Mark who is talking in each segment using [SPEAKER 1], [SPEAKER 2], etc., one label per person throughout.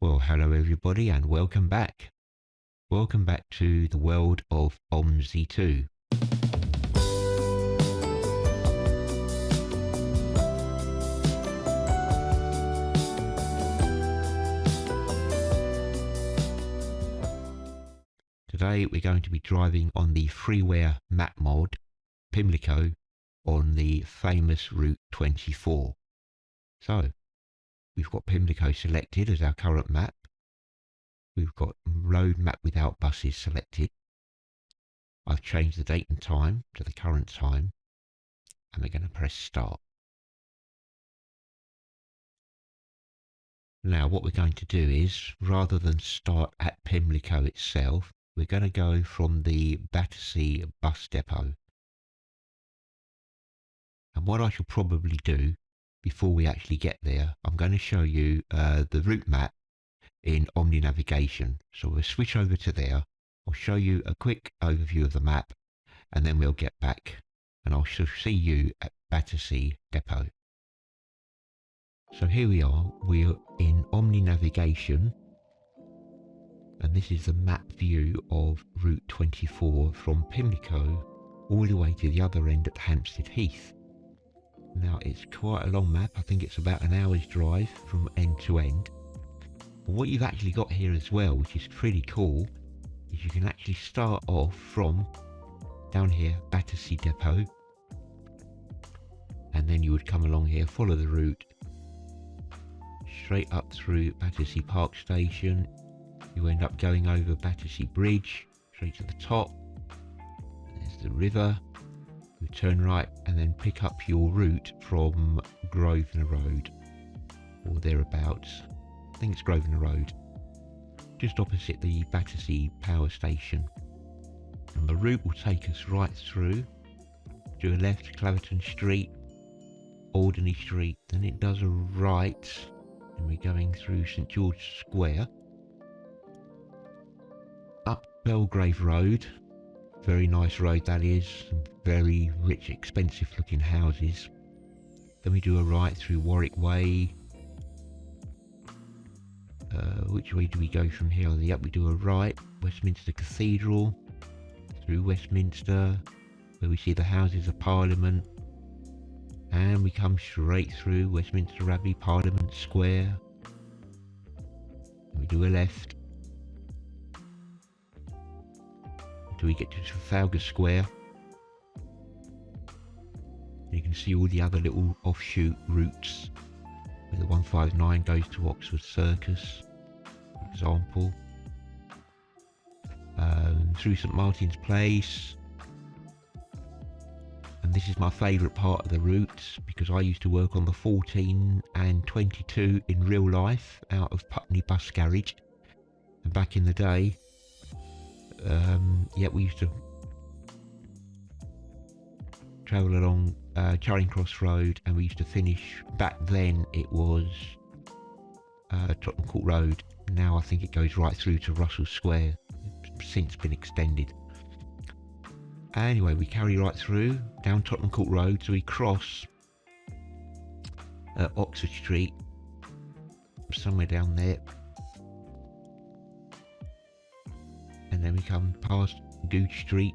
[SPEAKER 1] Well, hello everybody and welcome back. Welcome back to the world of OMSI-2. Today we're going to be driving on the Freeware Map Mod, Pimlico, on the famous Route 24. So, we've got Pimlico selected as our current map. We've got road map without buses selected. I've changed the date and time to the current time, and we're going to press start. Now what we're going to do is, rather than start at Pimlico itself, we're going to go from the Battersea bus depot. And what I shall probably do before we actually get there, I'm going to show you the route map in Omni navigation. So we'll switch over to there. I'll show you a quick overview of the map, and then we'll get back and I shall see you at Battersea depot. So here we are, we're in Omni navigation, and this is the map view of Route 24 from Pimlico all the way to the other end at Hampstead Heath. Now it's quite a long map, I think it's about an hour's drive from end to end. But what you've actually got here as well, which is pretty cool, is you can actually start off from down here, Battersea depot, and then you would come along here, follow the route straight up through Battersea Park Station. You end up going over Battersea Bridge straight to the top. There's the river. You turn right and then pick up your route from Grosvenor Road or thereabouts. I think it's Grosvenor Road, just opposite the Battersea Power Station. And the route will take us right through, do a left, Claverton Street, Alderney Street, then it does a right, and we're going through St George Square, up Belgrave Road, very nice road that is, some very rich, expensive looking houses. Then we do a right through Warwick Way. Which way do we go from here? Yep, we do a right, Westminster Cathedral, through Westminster, where we see the Houses of Parliament, and we come straight through Westminster Abbey, Parliament Square, and we do a left until we get to Trafalgar Square. And you can see all the other little offshoot routes, where the 159 goes to Oxford Circus, for example, through St Martin's Place. And this is my favourite part of the route, because I used to work on the 14 and 22 in real life out of Putney Bus Garage, and back in the day, yeah, we used to travel along Charing Cross Road, and we used to finish, back then it was Tottenham Court Road. Now I think it goes right through to Russell Square. It's since been extended. Anyway, we carry right through down Tottenham Court Road, so we cross Oxford Street, somewhere down there, and then we come past Gooch Street.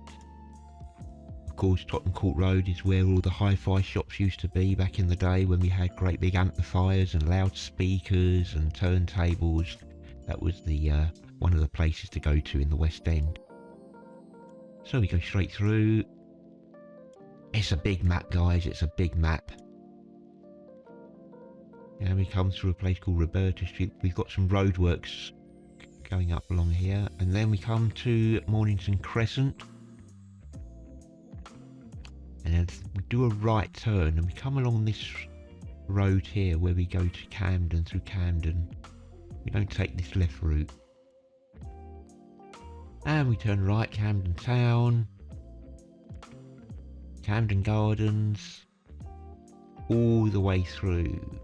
[SPEAKER 1] Of course, Tottenham Court Road is where all the hi-fi shops used to be back in the day, when we had great big amplifiers and loudspeakers and turntables. That was the one of the places to go to in the West End. So we go straight through. It's a big map, guys, it's a big map. And we come through a place called Roberta Street. We've got some roadworks going up along here, and then we come to Mornington Crescent, and then we do a right turn and we come along this road here where we go to Camden, through Camden. We don't take this left route, and we turn right, Camden Town, Camden Gardens, all the way through.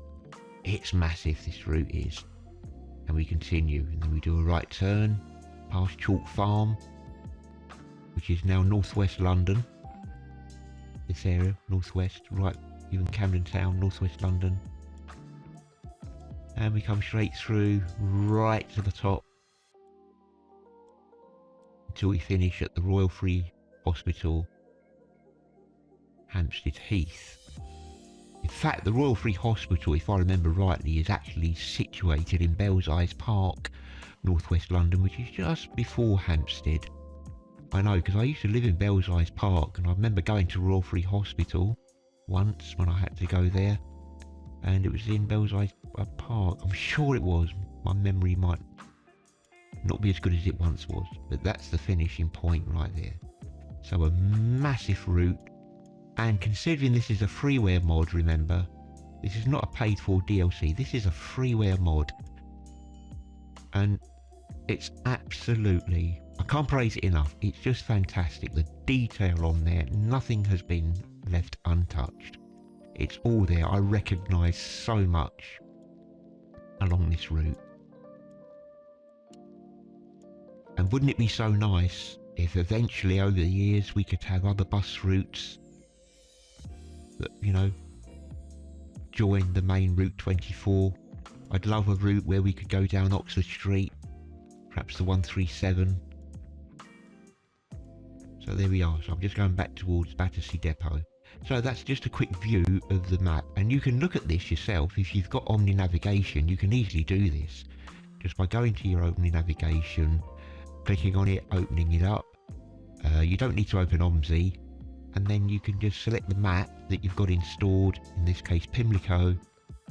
[SPEAKER 1] It's massive, this route is. And we continue, and then we do a right turn past Chalk Farm, which is now northwest London. This area, northwest, right, even Camden Town, northwest London. And we come straight through right to the top until we finish at the Royal Free Hospital, Hampstead Heath. In fact, the Royal Free Hospital, if I remember rightly, is actually situated in Belsize Park, northwest London, which is just before Hampstead. I know, because I used to live in Belsize Park, and I remember going to Royal Free Hospital once when I had to go there, and it was in Belsize Park. I'm sure it was. My memory might not be as good as it once was, but that's the finishing point right there. So a massive route. And considering this is a freeware mod, remember, this is not a paid for DLC, this is a freeware mod. And it's absolutely, I can't praise it enough, it's just fantastic. The detail on there, nothing has been left untouched. It's all there. I recognise so much along this route. And wouldn't it be so nice if eventually over the years we could have other bus routes that, you know, join the main Route 24. I'd love a route where we could go down Oxford Street, perhaps the 137. So there we are. So I'm just going back towards Battersea Depot. So that's just a quick view of the map, and you can look at this yourself. If you've got Omni navigation, you can easily do this just by going to your Omni navigation, clicking on it, opening it up. You don't need to open OMSI, and then you can just select the map that you've got installed, in this case Pimlico,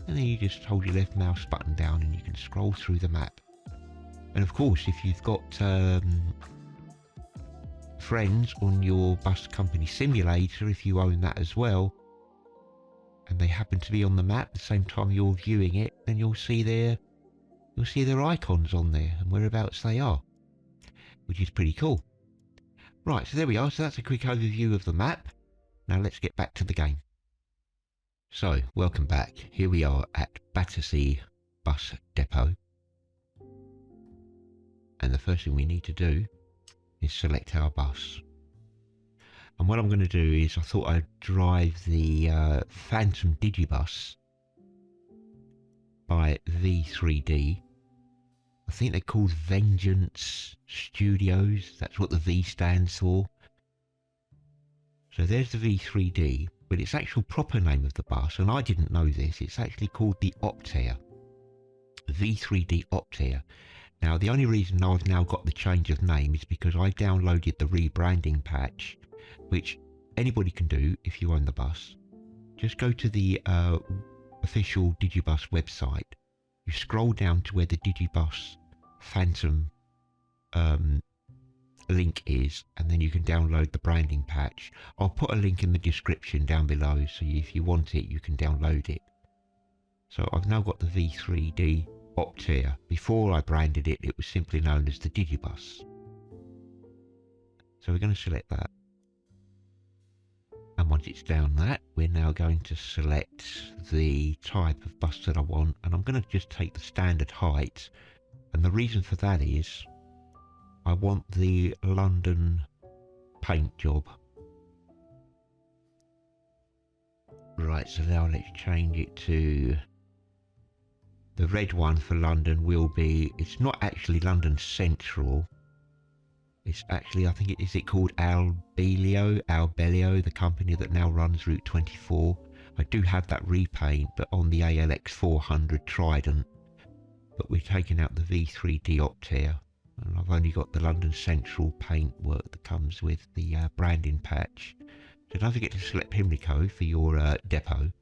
[SPEAKER 1] and then you just hold your left mouse button down and you can scroll through the map. And of course, if you've got friends on your bus company simulator, if you own that as well, and they happen to be on the map at the same time you're viewing it, then you'll see their icons on there and whereabouts they are, which is pretty cool. Right, so there we are. So that's a quick overview of the map. Now let's get back to the game. So, welcome back. Here we are at Battersea Bus Depot. And the first thing we need to do is select our bus. And what I'm going to do is, I thought I'd drive the Phantom Digibus by V3D. I think they're called Vengeance Studios. That's what the V stands for. So there's the V3D, but its actual proper name of the bus, and I didn't know this, it's actually called the OPTARE. V3D OPTARE. Now, the only reason I've now got the change of name is because I downloaded the rebranding patch, which anybody can do if you own the bus. Just go to the official Digibus website. You scroll down to where the Digibus Phantom link is, and then you can download the branding patch. I'll put a link in the description down below, so if you want it, you can download it. So I've now got the V3D OPTARE. Before I branded it, it was simply known as the Digibus. So we're going to select that. And once it's down that, we're now going to select the type of bus that I want, and I'm going to just take the standard height. And the reason for that is I want the London paint job. Right, so now let's change it to the red one for London will be, it's not actually London Central. It's actually, I think is it called Albelio, the company that now runs Route 24. I do have that repaint, but on the ALX 400 Trident. But we're taking out the V3D OPTARE, and I've only got the London Central paint work that comes with the branding patch. So don't forget to select Pimlico for your depot.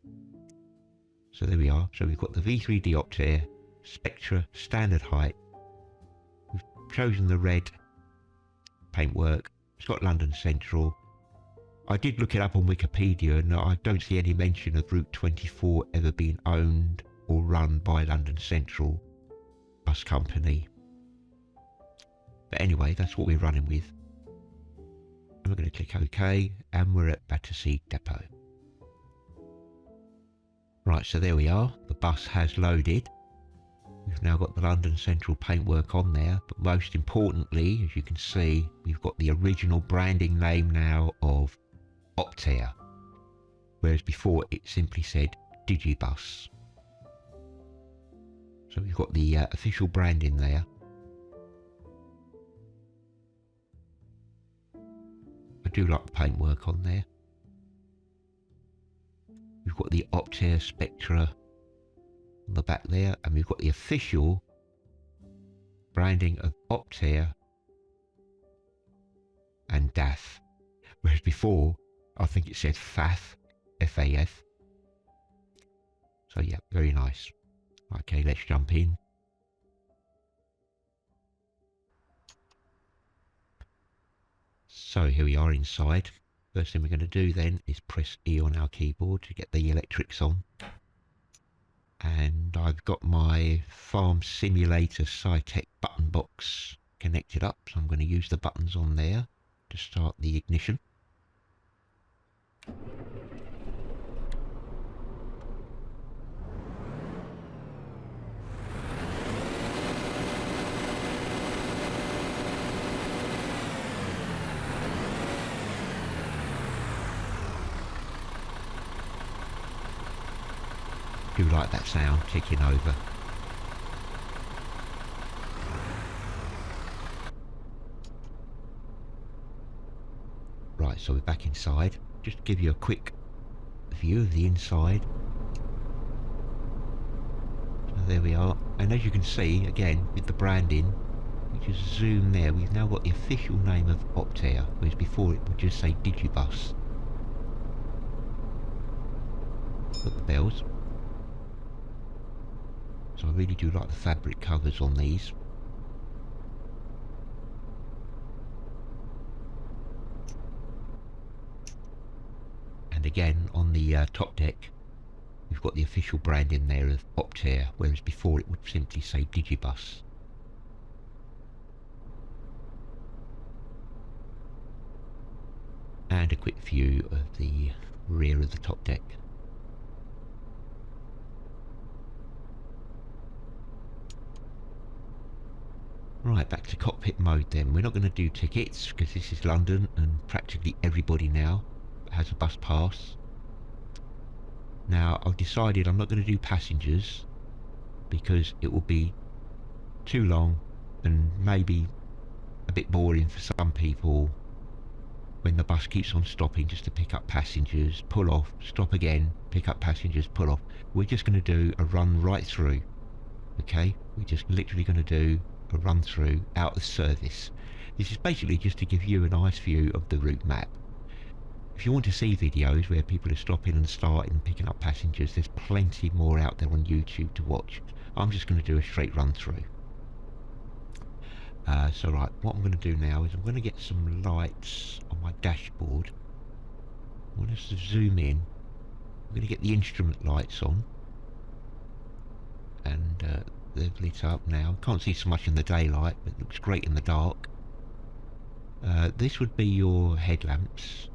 [SPEAKER 1] So there we are. So we've got the V3D OPTARE, Spectra, standard height. We've chosen the red paintwork. It's got London Central. I did look it up on Wikipedia, and I don't see any mention of Route 24 ever being owned or run by London Central Bus Company. But anyway, that's what we're running with. And we're going to click OK, and we're at Battersea Depot. Right, so there we are. The bus has loaded. We've now got the London Central paintwork on there, but most importantly, as you can see, we've got the original branding name now of OPTARE, whereas before it simply said Digibus. So we've got the official branding there. I do like the paintwork on there. We've got the OPTARE Spectra on the back there, and we've got the official branding of OPTARE and DAF. Whereas before, I think it said FAF, F-A-F. So yeah, very nice. Okay, let's jump in. So here we are inside. First thing we're going to do then is press E on our keyboard to get the electrics on. And I've got my Farm Simulator SciTech button box connected up, so I'm going to use the buttons on there to start the ignition. Do like that sound ticking over. Right, so we're back inside. Just to give you a quick view of the inside. So there we are, and as you can see again with the branding, we just zoom there, we've now got the official name of OPTARE, whereas before it would just say Digibus. Got the bells. So I really do like the fabric covers on these. And again, on the top deck, we've got the official branding there of OPTARE, whereas before it would simply say Digibus. And a quick view of the rear of the top deck. Right, back to cockpit mode then. We're not going to do tickets because this is London and practically everybody now has a bus pass. Now I've decided I'm not going to do passengers because it will be too long and maybe a bit boring for some people when the bus keeps on stopping just to pick up passengers, pull off, stop again, pick up passengers, pull off. We're just going to do a run right through. Okay, we're just literally going to do a run through out of service. This is basically just to give you a nice view of the route map. If you want to see videos where people are stopping and starting and picking up passengers, there's plenty more out there on YouTube to watch. I'm just going to do a straight run through. So right, what I'm going to do now is I'm going to get some lights on my dashboard. I want us to zoom in. I'm going to get the instrument lights on, and they've lit up now. Can't see so much in the daylight, but it looks great in the dark. This would be your headlamps.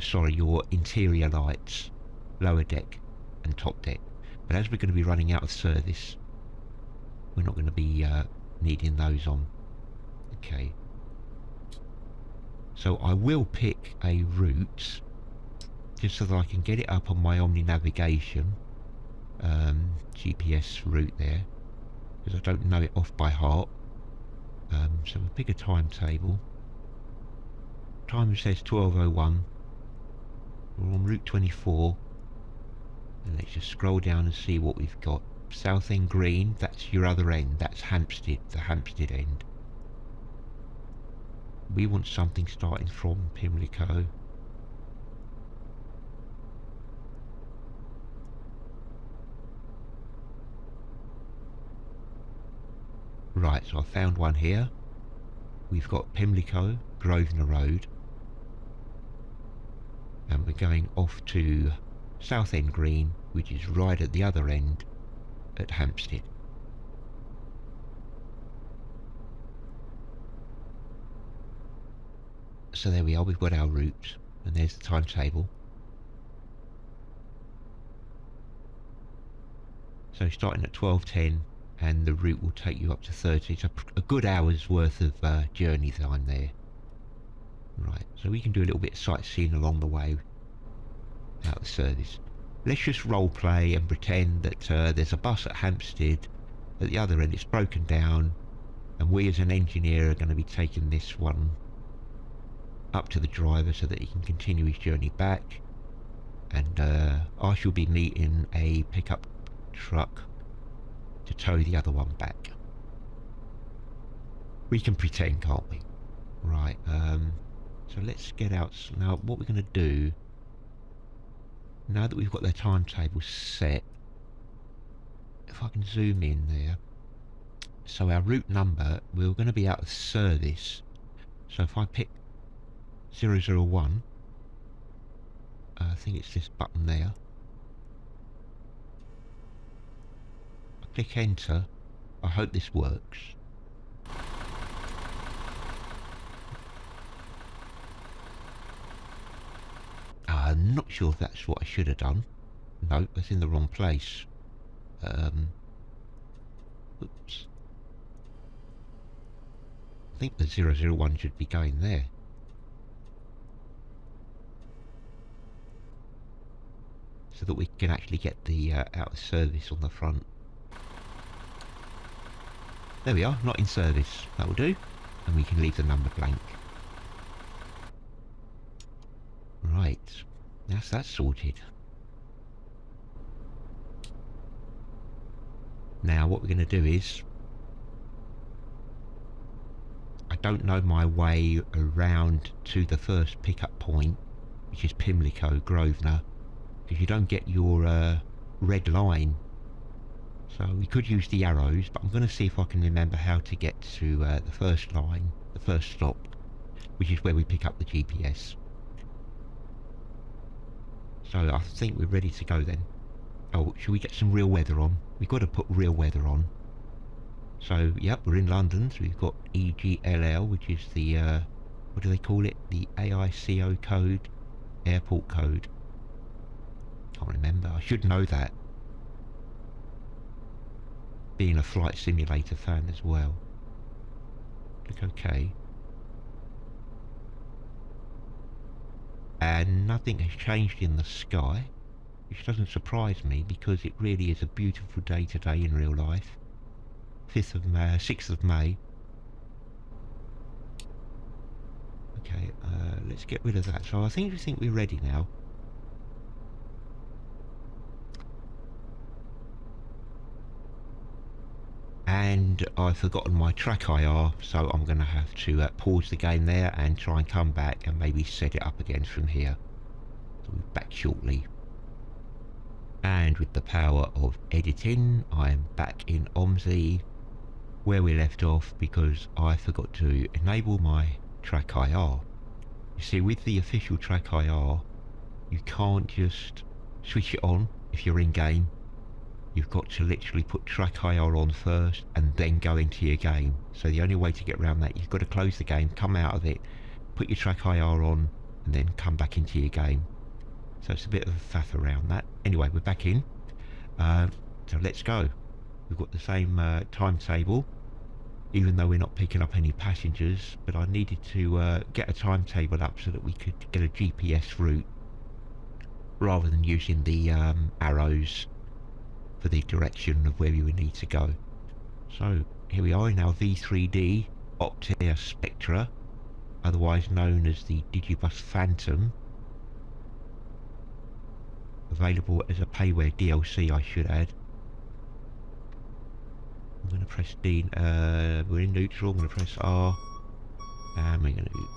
[SPEAKER 1] Sorry, your interior lights, lower deck and top deck. But as we're going to be running out of service, we're not going to be needing those on. Okay. So I will pick a route just so that I can get it up on my Omni navigation GPS route there, because I don't know it off by heart. So we'll pick a timetable. Time says 12:01. We're on route 24, and let's just scroll down and see what we've got. Southend Green, that's your other end, that's Hampstead, the Hampstead end. We want something starting from Pimlico. Right, so I found one here. We've got Pimlico, Grosvenor Road, and we're going off to Southend Green, which is right at the other end at Hampstead. So there we are, we've got our route, and there's the timetable. So starting at 12:10, and the route will take you up to 30, so a good hour's worth of journey time there. Right, so we can do a little bit of sightseeing along the way out of the service. Let's just role play and pretend that there's a bus at Hampstead at the other end it's broken down, and we as an engineer are going to be taking this one up to the driver so that he can continue his journey back, and I shall be meeting a pickup truck to tow the other one back. We can pretend, can't we? Right, so let's get out. Now what we're going to do, now that we've got their timetable set, if I can zoom in there, so our route number, we're going to be out of service, so if I pick 001, I think it's this button there, I click enter. I hope this works. I'm not sure if that's what I should have done. No, that's in the wrong place. Oops. I think the 001 should be going there. So that we can actually get the out of service on the front. There we are, not in service. That will do. And we can leave the number blank. Right, that's sorted. Now what we're going to do is, I don't know my way around to the first pickup point, which is Pimlico, Grosvenor, because you don't get your red line. So we could use the arrows, but I'm going to see if I can remember how to get to the first line, the first stop, which is where we pick up the GPS. So I think we're ready to go then. Oh, should we get some real weather on? We've got to put real weather on. So, yep, we're in London, so we've got EGLL, which is the, what do they call it? The AICO code, airport code. Can't remember, I should know that. Being a flight simulator fan as well. Click OK. And nothing has changed in the sky, which doesn't surprise me because it really is a beautiful day today in real life. 6th of May. Okay, let's get rid of that. So I think we're ready now. And I've forgotten my track IR, so I'm going to have to pause the game there and try and come back and maybe set it up again from here. So we'll be back shortly. And with the power of editing, I am back in OMSI where we left off because I forgot to enable my track IR. You see, with the official track IR, you can't just switch it on if you're in game. You've got to literally put track IR on first and then go into your game. So the only way to get around that, you've got to close the game, come out of it, put your track IR on, and then come back into your game. So it's a bit of a faff around that. Anyway, we're back in. So let's go. We've got the same timetable, even though we're not picking up any passengers, but I needed to get a timetable up so that we could get a GPS route rather than using the arrows for the direction of where we would need to go. So here we are in our V3D OPTARE Spectra, otherwise known as the Digibus Phantom, available as a payware DLC, I should add. I'm going to press D, we're in neutral, I'm going to press R, and we're going to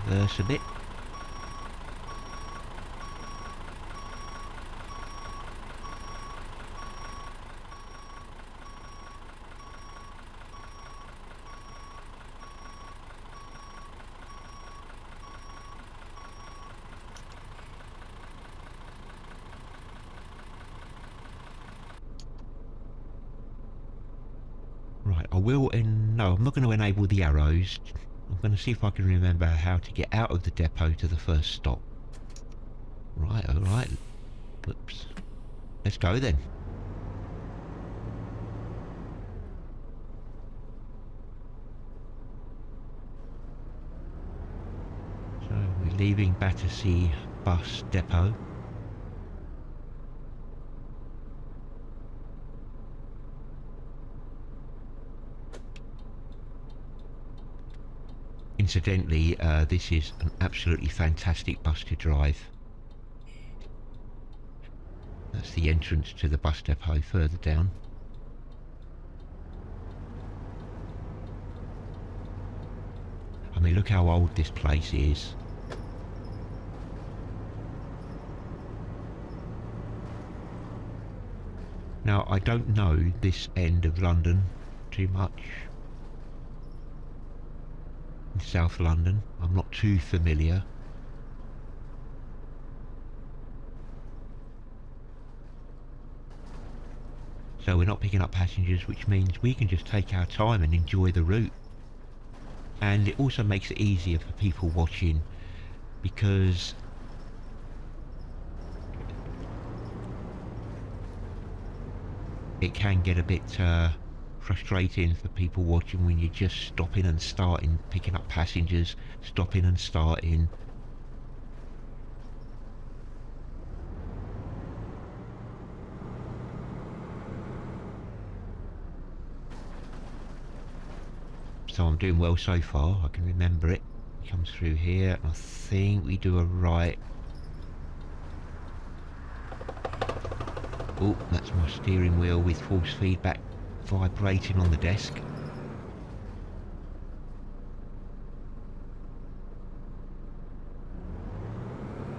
[SPEAKER 1] reverse a bit. Right, I will, no, I'm not going to enable the arrows. I'm going to see if I can remember how to get out of the depot to the first stop. Right, alright. Whoops. Let's go then. So, we're leaving Battersea bus depot. Incidentally, this is an absolutely fantastic bus to drive. That's the entrance to the bus depot further down. I mean, look how old this place is. Now, I don't know this end of London too much. In South London, I'm not too familiar. So we're not picking up passengers, which means we can just take our time and enjoy the route. And it also makes it easier for people watching, because it can get a bit frustrating for people watching when you're just stopping and starting, picking up passengers, stopping and starting. So I'm doing well so far, I can remember it. It comes through here, I think we do a right. Oh, that's my steering wheel with force feedback vibrating on the desk.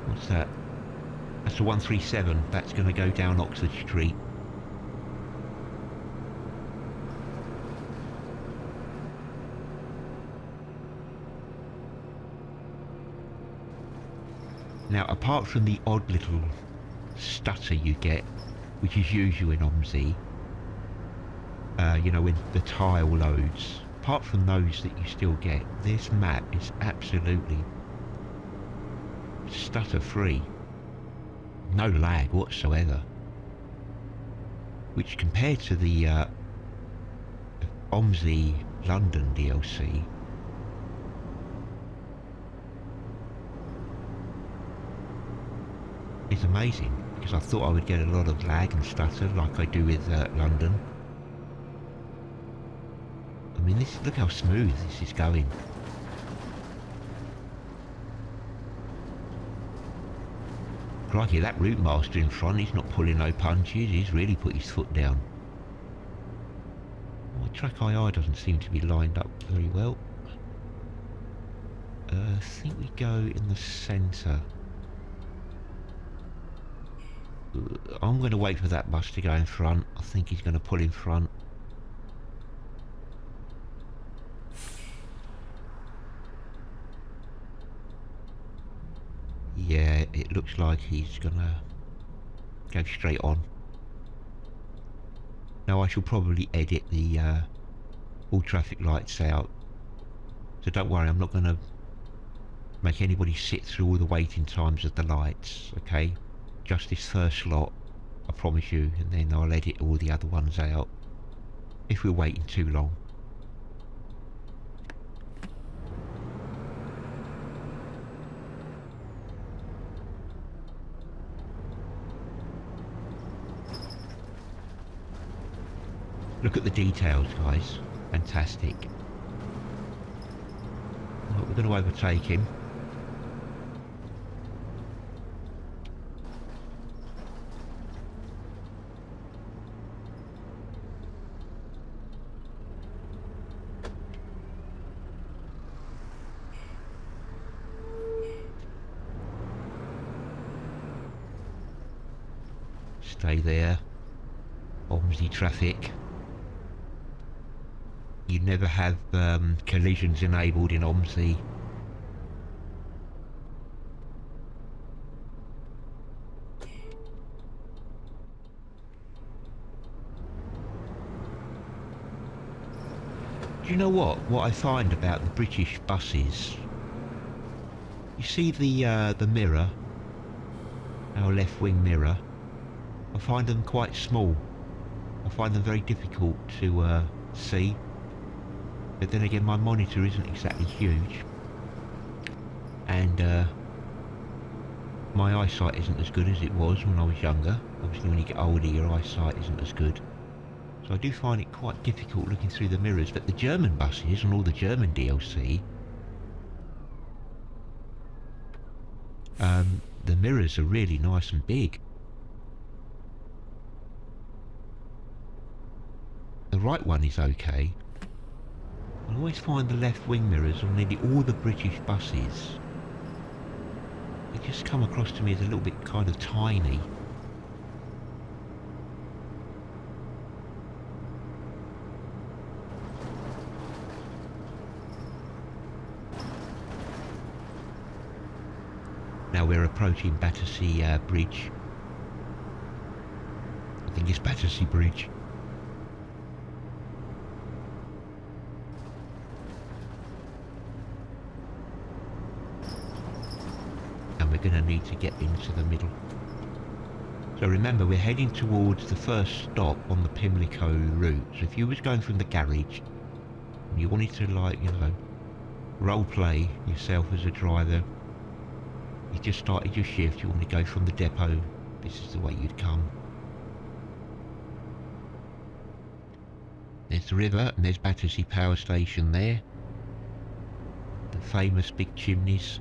[SPEAKER 1] What's that? That's a 137, that's going to go down Oxford Street. Now, apart from the odd little stutter you get, which is usual in OMSI, you know, when the tile loads, apart from those that you still get, this map is absolutely stutter free. No lag whatsoever. Which, compared to the OMSI London DLC, is amazing, because I thought I would get a lot of lag and stutter like I do with London. I mean, this, look how smooth this is going. Crikey, that route master in front, he's not pulling no punches, he's really put his foot down. My track IR doesn't seem to be lined up very well. I think we go in the centre. I'm going to wait for that bus to go in front. I think he's going to pull in front. Yeah, it looks like he's going to go straight on. Now I shall probably edit the all traffic lights out. So don't worry, I'm not going to make anybody sit through all the waiting times of the lights, okay? Just this first slot, I promise you, and then I'll edit all the other ones out if we're waiting too long. Look at the details, guys. Fantastic. Right, we're going to overtake him. Stay there. OMSI traffic. You never have collisions enabled in OMSI. Do you know what? What I find about the British buses, you see the mirror, our left wing mirror, I find them quite small. I find them very difficult to see. But then again, my monitor isn't exactly huge, and my eyesight isn't as good as it was when I was younger. Obviously when you get older your eyesight isn't as good. So I do find it quite difficult looking through the mirrors, but the German buses and all the German DLC, mirrors are really nice and big. The right one is okay. I always find the left wing mirrors on nearly all the British buses, they just come across to me as a little bit kind of tiny. Now we're approaching Battersea Bridge. I think it's Battersea Bridge. And we're going to need to get into the middle. So remember, we're heading towards the first stop on the Pimlico route. So if you was going from the garage and you wanted to, like, you know, role play yourself as a driver, you just started your shift, you want to go from the depot, this is the way you'd come. There's the river and there's Battersea Power Station there. The famous big chimneys.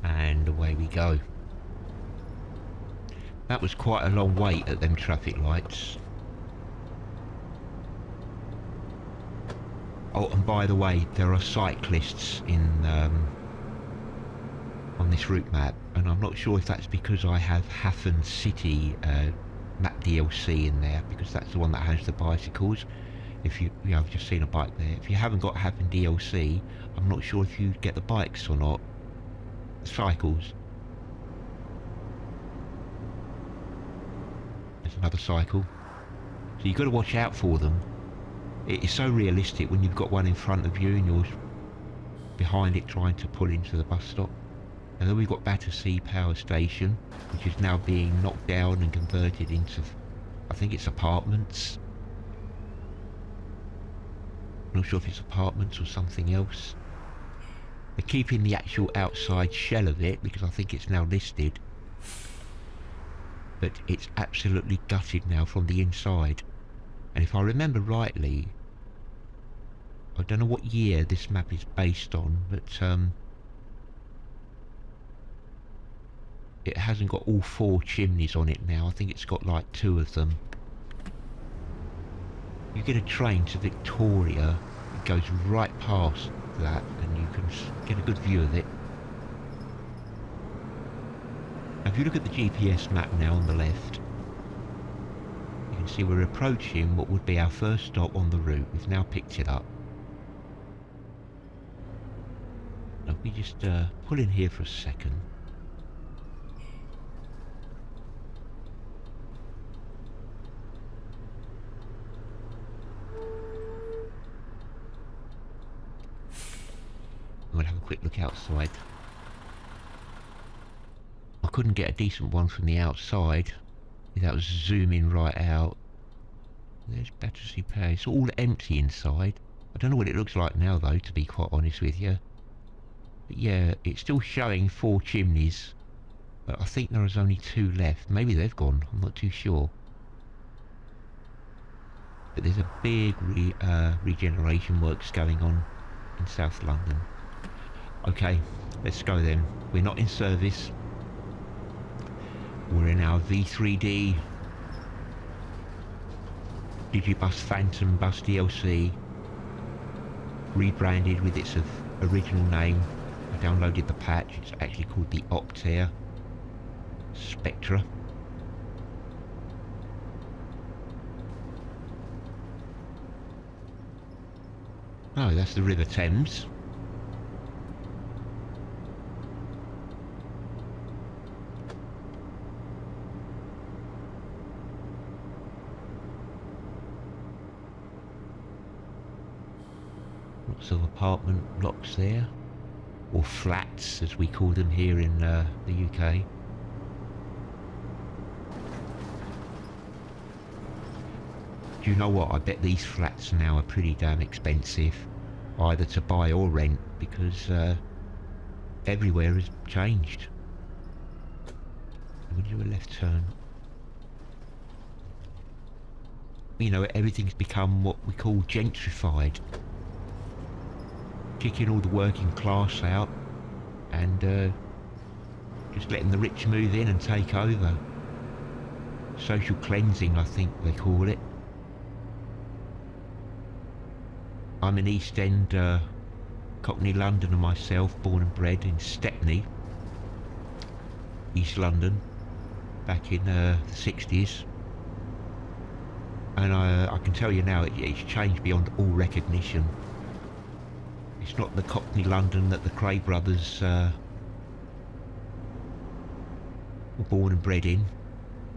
[SPEAKER 1] And away we go. That was quite a long wait at them traffic lights. Oh, and by the way, there are cyclists in on this route map, and I'm not sure if that's because I have Hampstead City map DLC in there, because that's the one that has the bicycles. If you know, I've just seen a bike there. If you haven't got Hampstead DLC, I'm not sure if you get the bikes or not. The cycles. There's another cycle. So you've got to watch out for them. It is so realistic when you've got one in front of you and you're behind it trying to pull into the bus stop. And then we've got Battersea Power Station, which is now being knocked down and converted into, I think it's apartments. I'm not sure if it's apartments or something else. They're keeping the actual outside shell of it because I think it's now listed. But it's absolutely gutted now from the inside. And if I remember rightly, I don't know what year this map is based on, but it hasn't got all 4 chimneys on it now. I think it's got like 2 of them. You get a train to Victoria, it goes right past that and you can get a good view of it. Now if you look at the GPS map now on the left, you can see we're approaching what would be our first stop on the route. We've now picked it up. Now we just pull in here for a second. I'm going to have a quick look outside. I couldn't get a decent one from the outside without zooming right out. There's Battersea Power. It's all empty inside. I don't know what it looks like now though, to be quite honest with you. But yeah, it's still showing 4 chimneys. But I think there is only 2 left. Maybe they've gone, I'm not too sure. But there's a big regeneration works going on in South London. Okay, let's go then. We're not in service. We're in our V3D Digibus Phantom bus DLC, rebranded with its original name. I downloaded the patch. It's actually called the OPTARE Spectra. Oh, that's the River Thames. Lots of apartment blocks there, or flats as we call them here in the UK. Do you know what? I bet these flats now are pretty damn expensive, either to buy or rent, because everywhere has changed. When you were left turn. You know, everything's become what we call gentrified. Kicking all the working class out and just letting the rich move in and take over. Social cleansing, I think they call it. I'm an East End Cockney Londoner myself, born and bred in Stepney, East London, back in the 60s. And I can tell you now, it's changed beyond all recognition. It's not the Cockney London that the Cray brothers were born and bred in.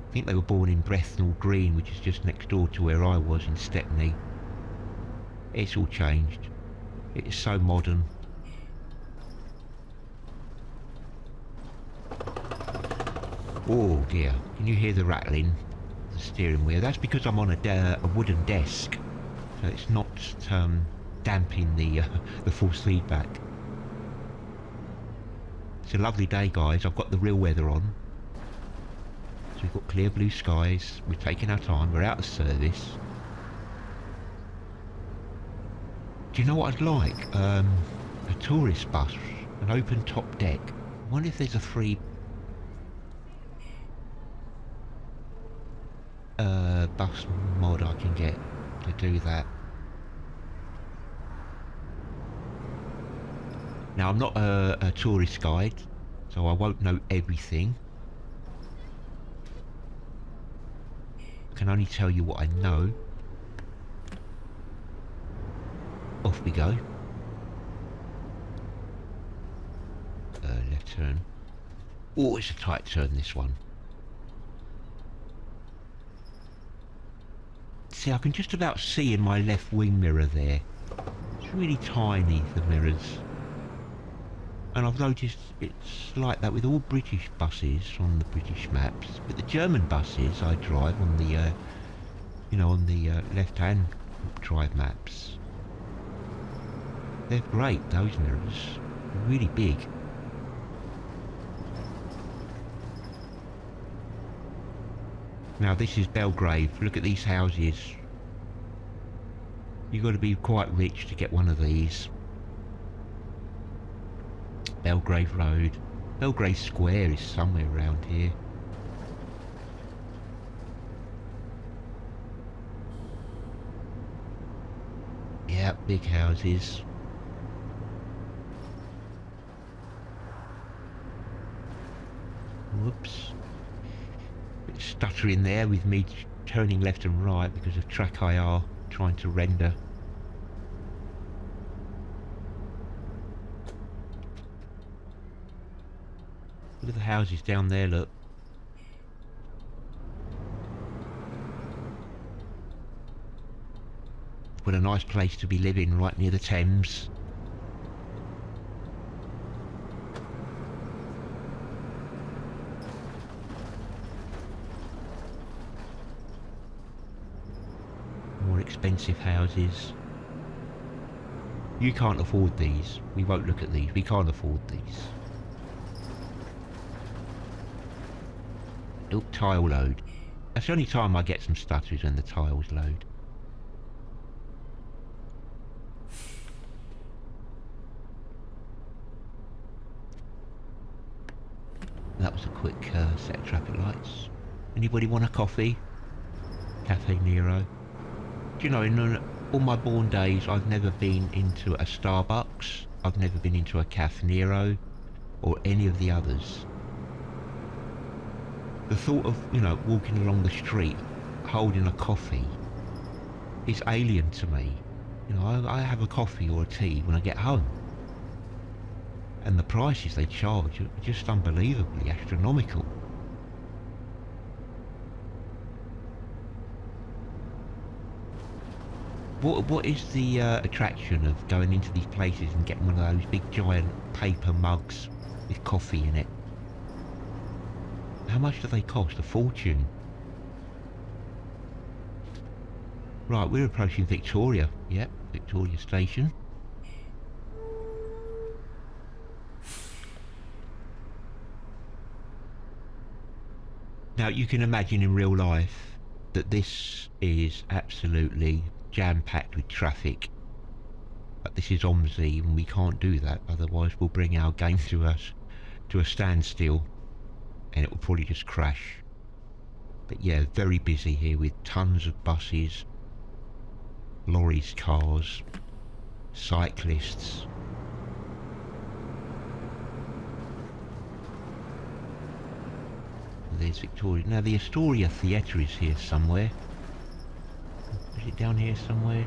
[SPEAKER 1] I think they were born in Bethnal Green, which is just next door to where I was in Stepney. It's all changed. It is so modern. Oh dear, can you hear the rattling? The steering wheel. That's because I'm on a wooden desk, so it's not damping the force feedback. It's a lovely day, guys. I've got the real weather on. So we've got clear blue skies. We're taking our time. We're out of service. Do you know what I'd like? A tourist bus, an open top deck. I wonder if there's a free bus mod I can get to do that. Now, I'm not a tourist guide, so I won't know everything. I can only tell you what I know. Off we go. Left turn. Oh, it's a tight turn, this one. See, I can just about see in my left wing mirror there. It's really tiny, the mirrors. And I've noticed it's like that with all British buses on the British maps. But the German buses I drive on the, you know, on the left-hand drive maps, they're great, those mirrors. They're really big. Now this is Belgrave. Look at these houses. You've got to be quite rich to get one of these. Belgrave Road. Belgrave Square is somewhere around here. Yeah, big houses. Whoops. Bit stuttering there with me turning left and right because of track IR trying to render. Look at the houses down there, look. What a nice place to be living, right near the Thames. More expensive houses. You can't afford these. We won't look at these. We can't afford these. Oh, tile load. That's the only time I get some stutters when the tiles load. That was a quick set of traffic lights. Anybody want a coffee? Cafe Nero. Do you know, in all my born days, I've never been into a Starbucks. I've never been into a Cafe Nero or any of the others. The thought of, you know, walking along the street holding a coffee is alien to me. You know, I have a coffee or a tea when I get home. And the prices they charge are just unbelievably astronomical. What is the attraction of going into these places and getting one of those big giant paper mugs with coffee in it? How much do they cost? A fortune. Right, we're approaching Victoria. Yep, Victoria Station. Now you can imagine in real life that this is absolutely jam-packed with traffic, but this is OMSI and we can't do that, otherwise we'll bring our game to a standstill and it will probably just crash. But yeah, very busy here with tons of buses, lorries, cars, cyclists. There's Victoria. Now the Astoria Theatre is here somewhere. Is it down here somewhere?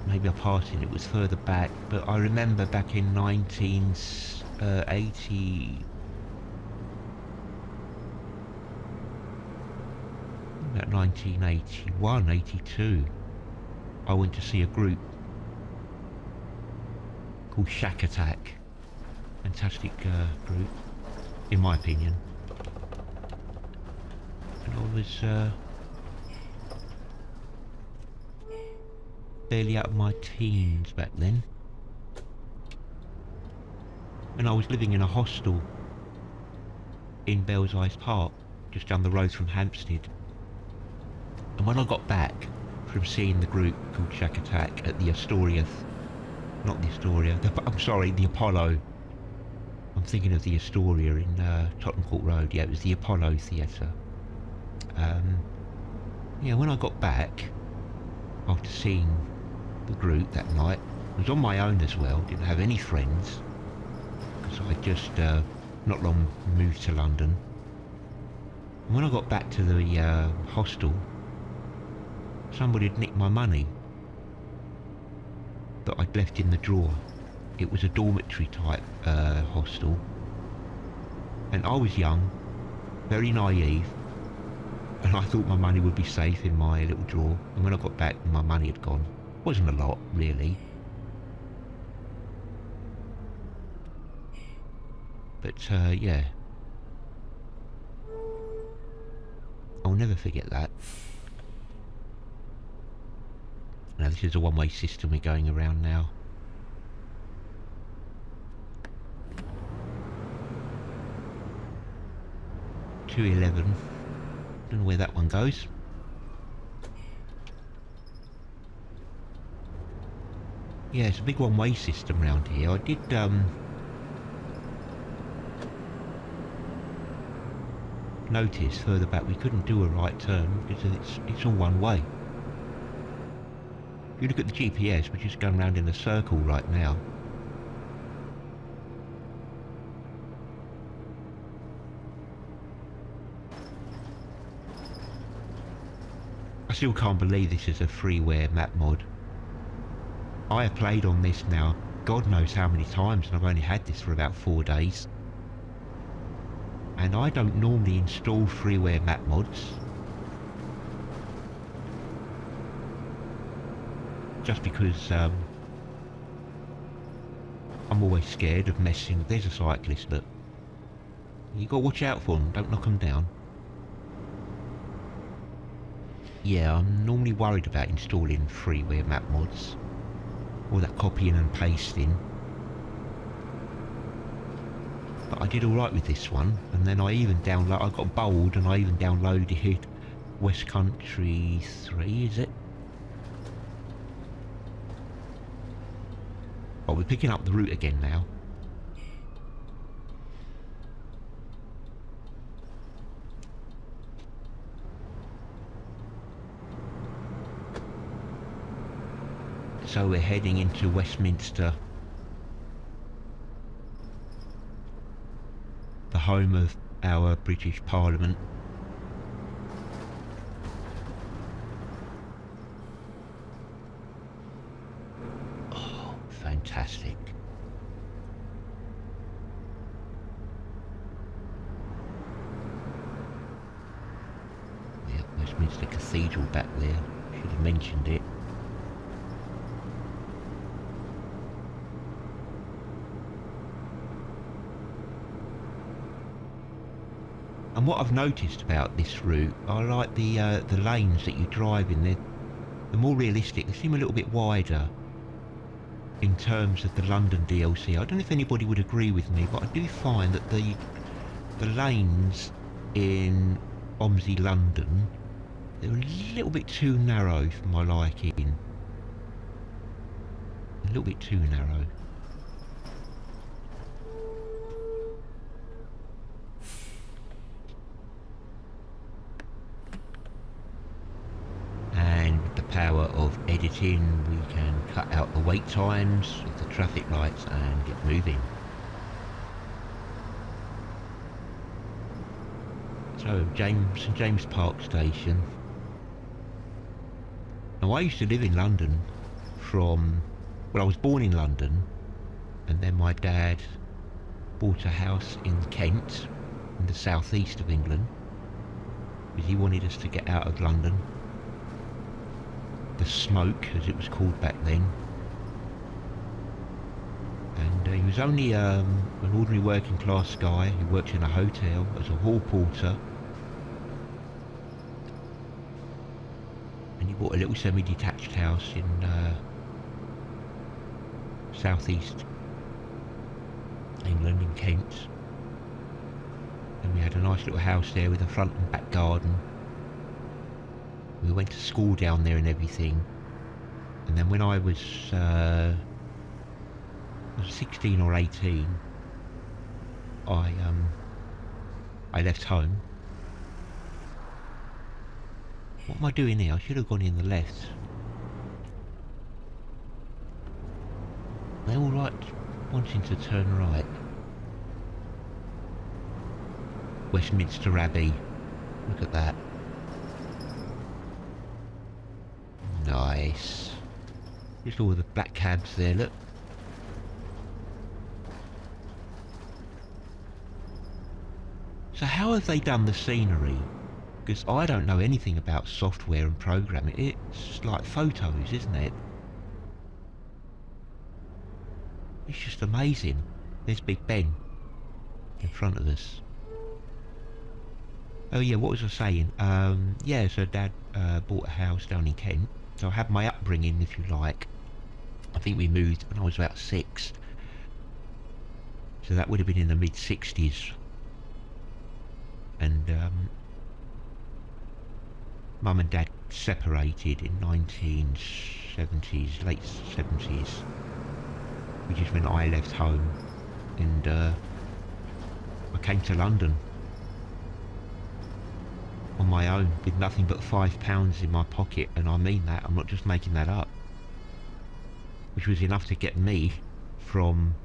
[SPEAKER 1] Maybe I passed it, it was further back, but I remember back in 1980... about 1981, 82, I went to see a group called Shack Attack. Fantastic group, in my opinion. And I was barely out of my teens back then. And I was living in a hostel in Belsize Park, just down the road from Hampstead. And when I got back from seeing the group called Shack Attack at the Astoria, not the Astoria, I'm sorry, the Apollo. I'm thinking of the Astoria in Tottenham Court Road. Yeah, it was the Apollo Theatre. Yeah, when I got back after seeing the group that night, I was on my own as well, didn't have any friends, because I just not long moved to London. And when I got back to the hostel, somebody had nicked my money that I'd left in the drawer. It was a dormitory type hostel, and I was young, very naive, and I thought my money would be safe in my little drawer. And when I got back, my money had gone. Wasn't a lot, really, but yeah, I'll never forget that. Now this is a one-way system we're going around now. .211, don't know where that one goes. Yeah, it's a big one-way system around here. I did notice further back we couldn't do a right turn because it's all one way. If you look at the GPS, we're just going around in a circle right now. I still can't believe this is a Freeware map mod. I have played on this now, God knows how many times, and I've only had this for about 4 days. And I don't normally install Freeware map mods, just because I'm always scared of messing. There's a cyclist, look. You gotta watch out for them, don't knock them down. Yeah, I'm normally worried about installing Freeware map mods. All that copying and pasting. But I did alright with this one, and then I even I got bold and I even downloaded West Country 3, is it? Oh, we're picking up the route again now. So we're heading into Westminster, the home of our British Parliament. Oh, fantastic. Yeah, Westminster Cathedral back there, should have mentioned it. And what I've noticed about this route, I like the lanes that you drive in. They're more realistic. They seem a little bit wider. in terms of the London DLC. I don't know if anybody would agree with me, but I do find that the lanes in OMSI London, they're a little bit too narrow for my liking. A little bit too narrow. And with the power of editing, we can cut out the wait times of the traffic lights and get moving. So, St James Park Station. Now, I used to live in London from... Well, I was born in London, and then my dad bought a house in Kent, in the southeast of England, because he wanted us to get out of London. The smoke, as it was called back then. And he was only an ordinary working class guy who worked in a hotel as a hall porter. And he bought a little semi-detached house in southeast England, in Kent. And we had a nice little house there with a front and back garden. We went to school down there and everything. And then when I was 16 or 18, I left home. What am I doing here? I should have gone in the left. They're all right wanting to turn right. Westminster Abbey. Look at that. Nice. Just all the black cabs there, look. So how have they done the scenery? Because I don't know anything about software and programming. It's like photos, isn't it? It's just amazing. There's Big Ben in front of us. Oh yeah, what was I saying? Yeah, so Dad bought a house down in Kent. So I had my upbringing, if you like. I think we moved when I was about 6. So that would have been in the mid-60s. And Mum and Dad separated in 1970s, late 70s. Which is when I left home. And I came to London. On my own, with nothing but £5 in my pocket, and I mean that, I'm not just making that up. Which was enough to get me from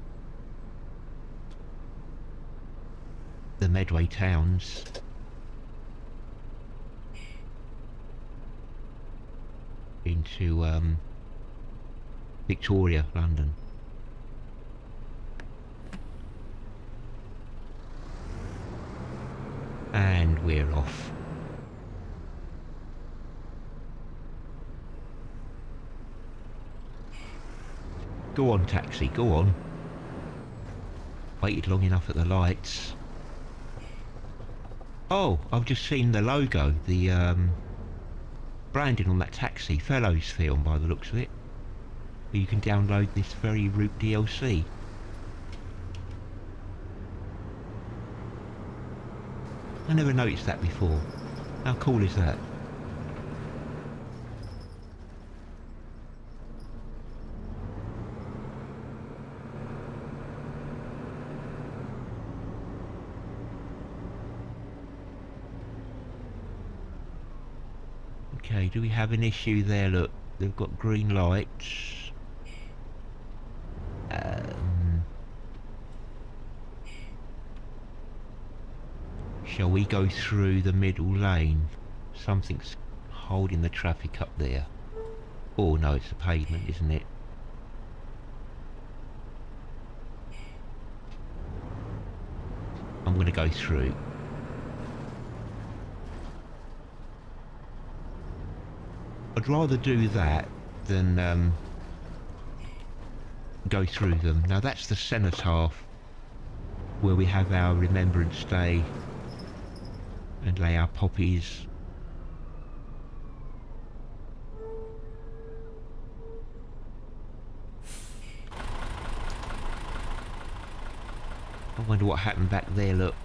[SPEAKER 1] the Medway towns into Victoria, London. And we're off. Go on, taxi, go on. Waited long enough at the lights. Oh, I've just seen the logo, the branding on that taxi. Fellows film, by the looks of it. You can download this very route DLC. I never noticed that before. How cool is that? Okay, do we have an issue there? Look, they've got green lights. Shall we go through the middle lane? Something's holding the traffic up there. Oh no, it's the pavement, isn't it? I'm going to go through. I'd rather do that than go through them. Now that's the cenotaph where we have our Remembrance Day and lay our poppies. I wonder what happened back there, look.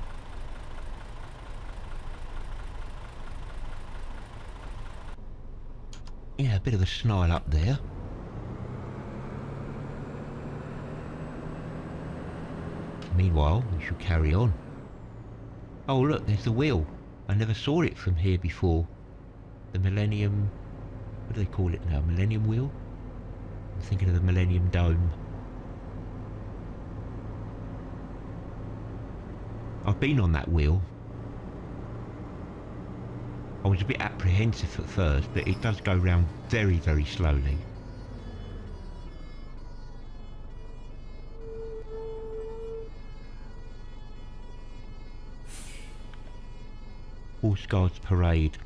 [SPEAKER 1] Yeah, a bit of a snarl up there. Meanwhile, we shall carry on. Oh look, there's the wheel. I never saw it from here before. The Millennium... what do they call it now? Millennium Wheel? I'm thinking of the Millennium Dome. I've been on that wheel. I was a bit apprehensive at first, but it does go round very, very slowly. Horse Guards Parade.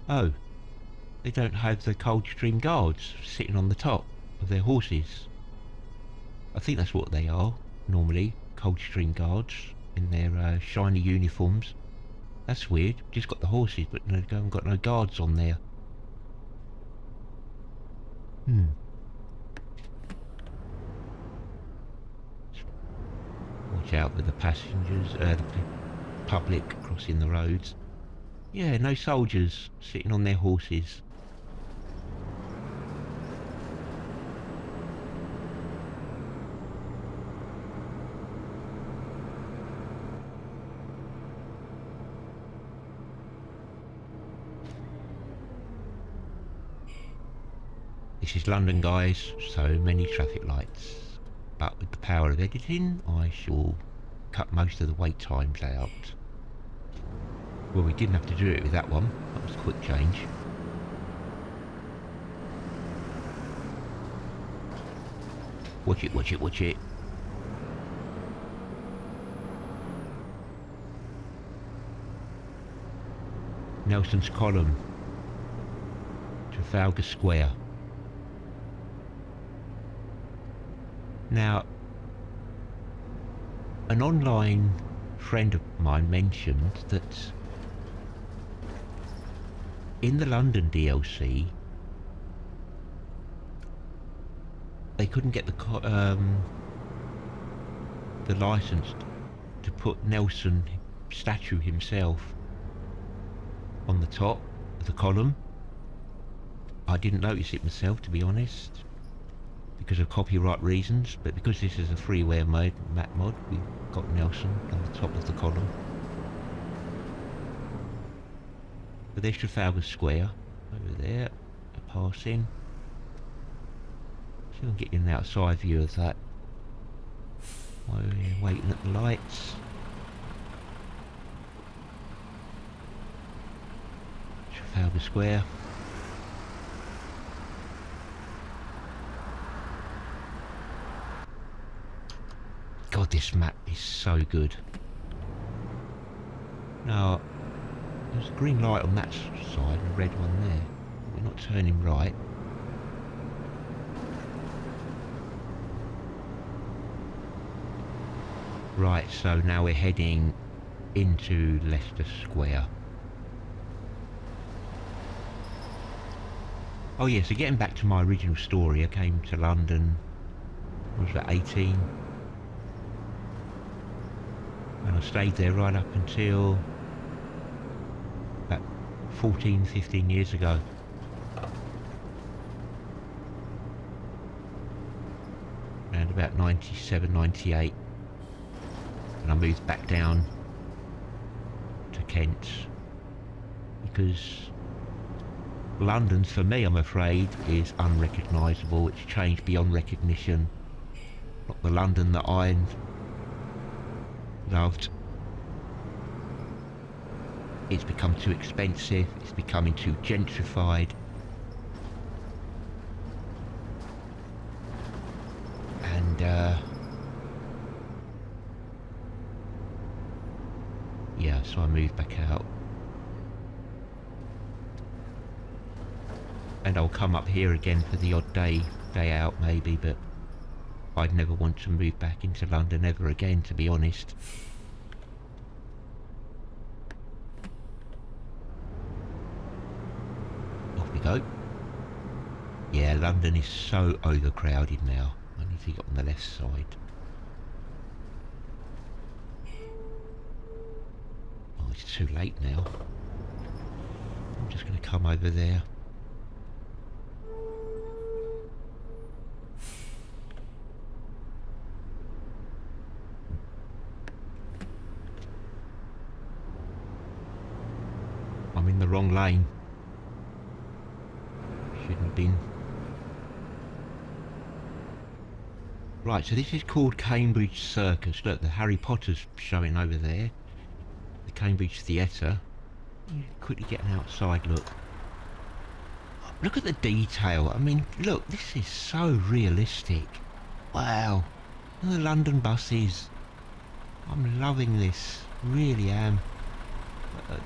[SPEAKER 1] Oh, they don't have the Coldstream Guards sitting on the top of their horses. I think that's what they are, normally, Coldstream Guards, in their shiny uniforms. That's weird, just got the horses, but they haven't got no guards on there. Watch out with the passengers, the public crossing the roads. Yeah, no soldiers sitting on their horses. This is London, guys, so many traffic lights. But with the power of editing, I shall cut most of the wait times out. Well, we didn't have to do it with that one. That was a quick change. Watch it, watch it, watch it. Nelson's Column. Trafalgar Square. Now, an online friend of mine mentioned that in the London DLC they couldn't get the license to put Nelson statue himself on the top of the column. I didn't notice it myself, to be honest, because of copyright reasons, but because this is a freeware map mod, we've got Nelson on the top of the column. But there's Trafalgar Square over there, a passing. See if I can get you an outside view of that while we're waiting at the lights. Trafalgar Square. God, this map is so good. Now, there's a green light on that side and a red one there. We're not turning right. Right, so now we're heading into Leicester Square. Oh yeah, so getting back to my original story, I came to London, I was about 18. And I stayed there right up until about 14, 15 years ago. Around about 97, 98. And I moved back down to Kent. Because London, for me, I'm afraid, is unrecognisable. It's changed beyond recognition. Not the London that I loved. It's become too expensive, it's becoming too gentrified, and yeah, so I moved back out, and I'll come up here again for the odd day out maybe, but I'd never want to move back into London ever again, to be honest. Off we go. Yeah, London is so overcrowded now. I need to get on the left side. Oh, it's too late now. I'm just going to come over there. I'm in the wrong lane. Shouldn't have been. Right, so this is called Cambridge Circus. Look, the Harry Potter's showing over there. The Cambridge Theatre. Quickly getting outside, look. Look at the detail. I mean, look, this is so realistic. Wow. And the London buses. I'm loving this. Really am.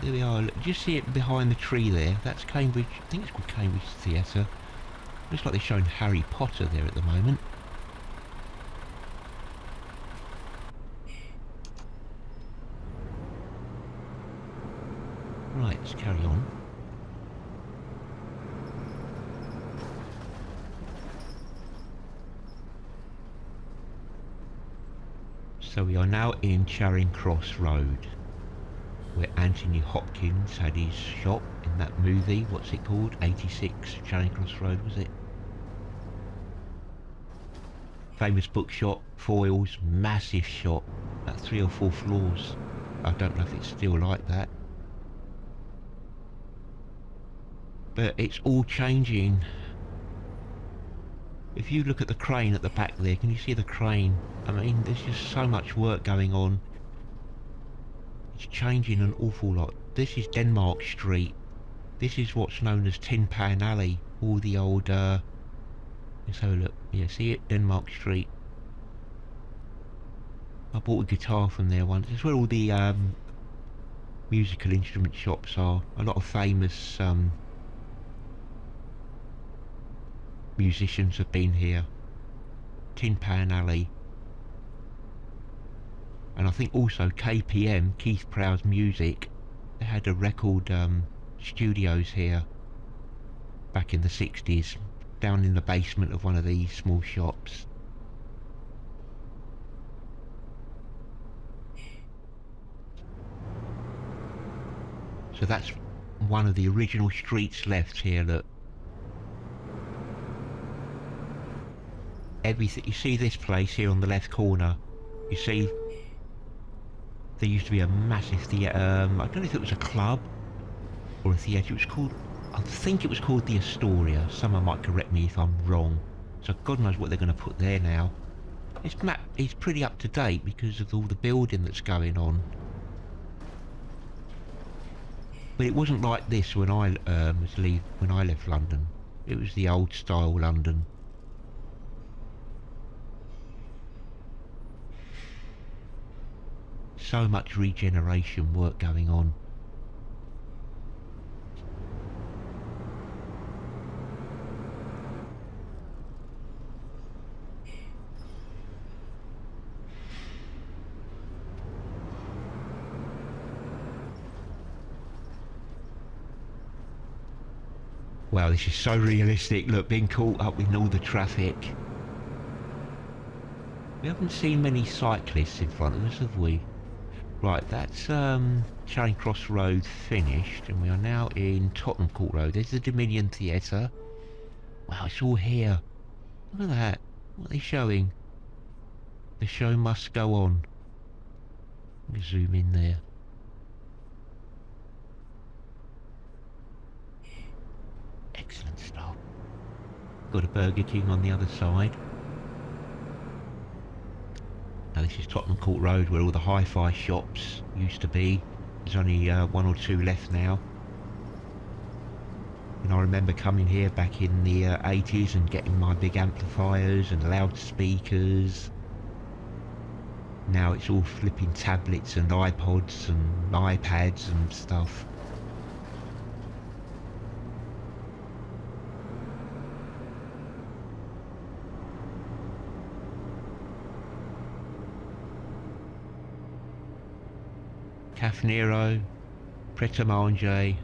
[SPEAKER 1] There we are. Look, do you see it behind the tree there? That's Cambridge. I think it's called Cambridge Theatre. Looks like they're showing Harry Potter there at the moment. Right, let's carry on. So we are now in Charing Cross Road, where Anthony Hopkins had his shop in that movie. What's it called? 86 Charing Cross Road, was it? Famous bookshop, foils, massive shop, about 3 or 4 floors. I don't know if it's still like that. But it's all changing. If you look at the crane at the back there, can you see the crane? I mean, there's just so much work going on. It's changing an awful lot. This is Denmark Street. This is what's known as £10 Alley. All the old, let's have a look. Yeah, see it? Denmark Street. I bought a guitar from there once. It's where all the musical instrument shops are. A lot of famous musicians have been here. Tin Pan Alley. And I think also KPM, Keith Prowse Music, they had a record studios here back in the 60s, down in the basement of one of these small shops. So that's one of the original streets left here, look. Everything, you see this place here on the left corner, you see there used to be a massive theatre, I don't know if it was a club or a theatre. It was called, I think it was called the Astoria. Someone might correct me if I'm wrong. So God knows what they're going to put there now. It's pretty up to date because of all the building that's going on. But it wasn't like this when I left London. It was the old style London. So much regeneration work going on. Wow, this is so realistic. Look, being caught up in all the traffic. We haven't seen many cyclists in front of us, have we? Right, that's Charing Cross Road finished, and we are now in Tottenham Court Road. There's the Dominion Theatre. Wow, it's all here. Look at that. What are they showing? The show must go on. Let me zoom in there. Excellent stuff. Got a Burger King on the other side. Now this is Tottenham Court Road, where all the hi-fi shops used to be. There's only 1 or 2 left now. And I remember coming here back in the 80s and getting my big amplifiers and loudspeakers. Now it's all flipping tablets and iPods and iPads and stuff. Cafe Nero, Pret a Manger.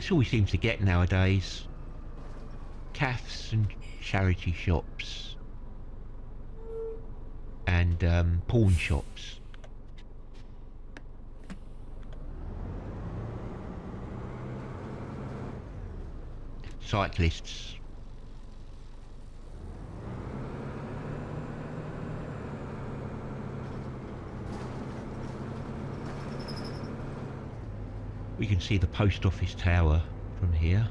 [SPEAKER 1] That's all we seem to get nowadays. Cafes and charity shops. And pawn shops. Cyclists. We can see the post office tower from here.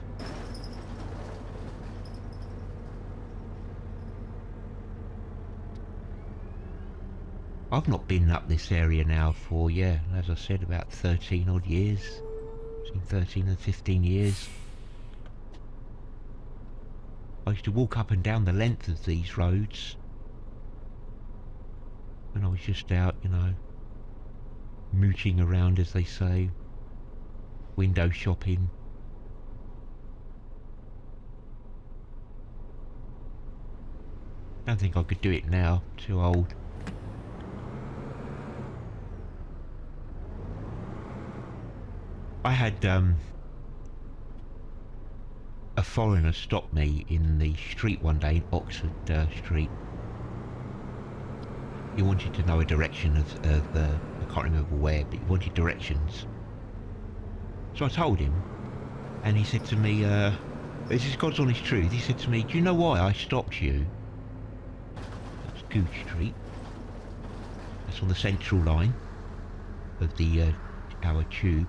[SPEAKER 1] I've not been up this area now for, yeah, as I said, about 13 odd years. Between 13 and 15 years. I used to walk up and down the length of these roads when I was just out, you know, mooching around, as they say. Window shopping. Don't think I could do it now, too old. I had a foreigner stop me in the street one day in Oxford Street. He wanted to know a direction of I can't remember where, but he wanted directions. So I told him, and he said to me, this is God's honest truth, he said to me, do you know why I stopped you? That's Gooch Street. That's on the central line of the our tube,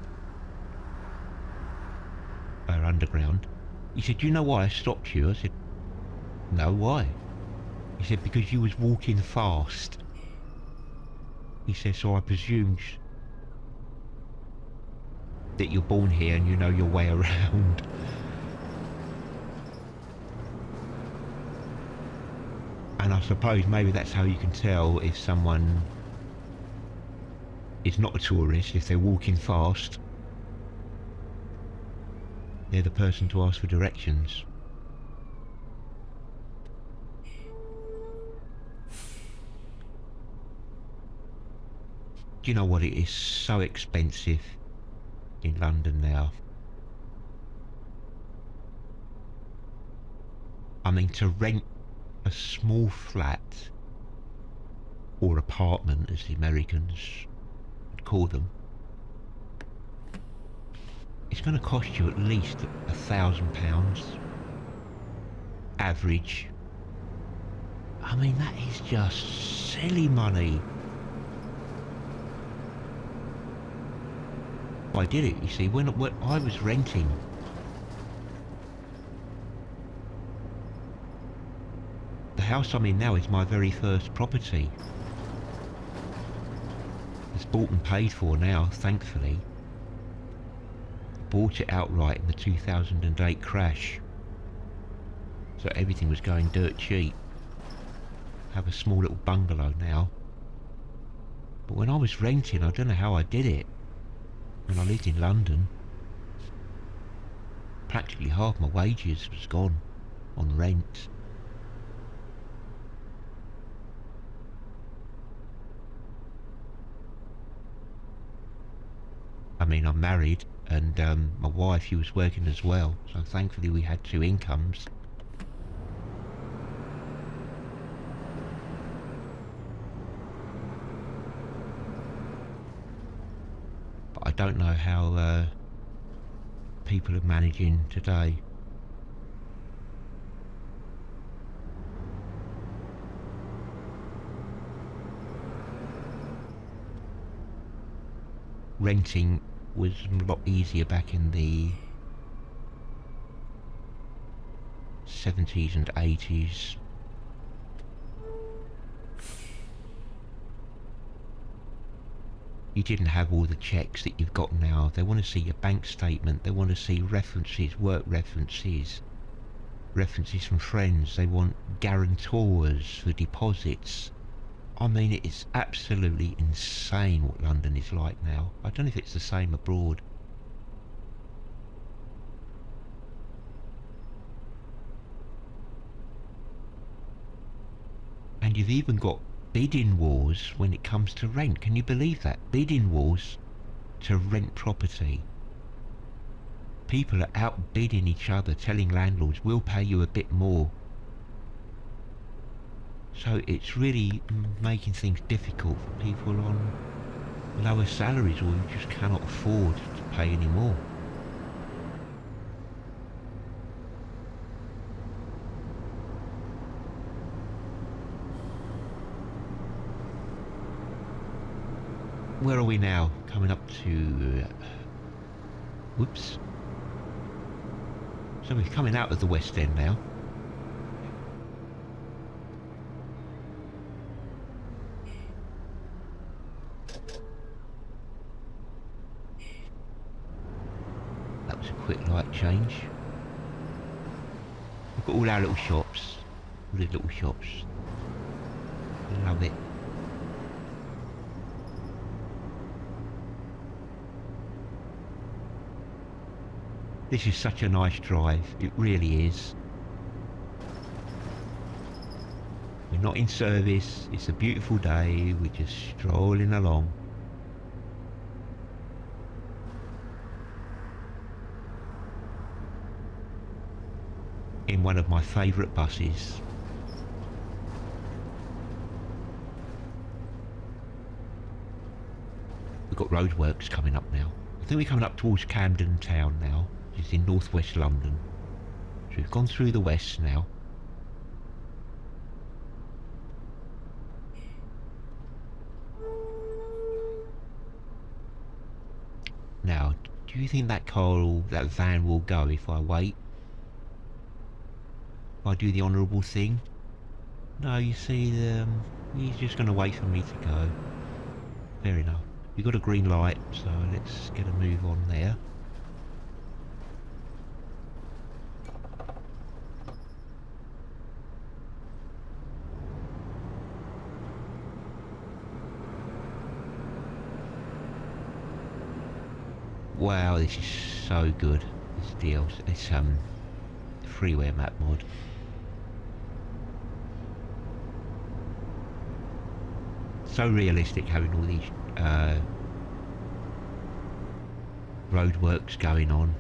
[SPEAKER 1] our underground. He said, do you know why I stopped you? I said, no, why? He said, because you was walking fast. He said, so I presumed that you're born here and you know your way around. And I suppose maybe that's how you can tell if someone is not a tourist, if they're walking fast. They're the person to ask for directions. Do you know what? It is so expensive in London now. I mean, to rent a small flat or apartment, as the Americans would call them, it's going to cost you at least £1,000 average. I mean, that is just silly money. I did it, you see, when I was renting. The house I'm in now is my very first property. It's bought and paid for now, thankfully. Bought it outright in the 2008 crash, so everything was going dirt cheap. Have a small little bungalow now, but when I was renting, I don't know how I did it. When I lived in London, practically half my wages was gone on rent. I mean, I'm married, and my wife, she was working as well, so thankfully we had two incomes. But I don't know how people are managing today. Renting was a lot easier back in the 70s and 80s. You didn't have all the checks that you've got now. They want to see your bank statement, they want to see references, work references, references from friends, they want guarantors for deposits. I mean, it is absolutely insane what London is like now. I don't know if it's the same abroad. And you've even got bidding wars when it comes to rent. Can you believe that? Bidding wars to rent property. people are outbidding each other, telling landlords we'll pay you a bit more. So it's really making things difficult for people on lower salaries or who just cannot afford to pay any more. Where are we now? Coming up to... whoops. So we're coming out of the West End now. That was a quick light change. We've got all our little shops. All these little shops. Love it. This is such a nice drive, it really is. We're not in service, it's a beautiful day, we're just strolling along. In one of my favourite buses. We've got roadworks coming up now. I think we're coming up towards Camden town now. It's in northwest London. So we've gone through the west now. Now, do you think that that van will go if I wait? If I do the honourable thing? No, you see, he's just going to wait for me to go. Fair enough. We've got a green light, so let's get a move on there. Wow, this is so good. This deal, this Freeware Map Mod. So realistic having all these roadworks going on.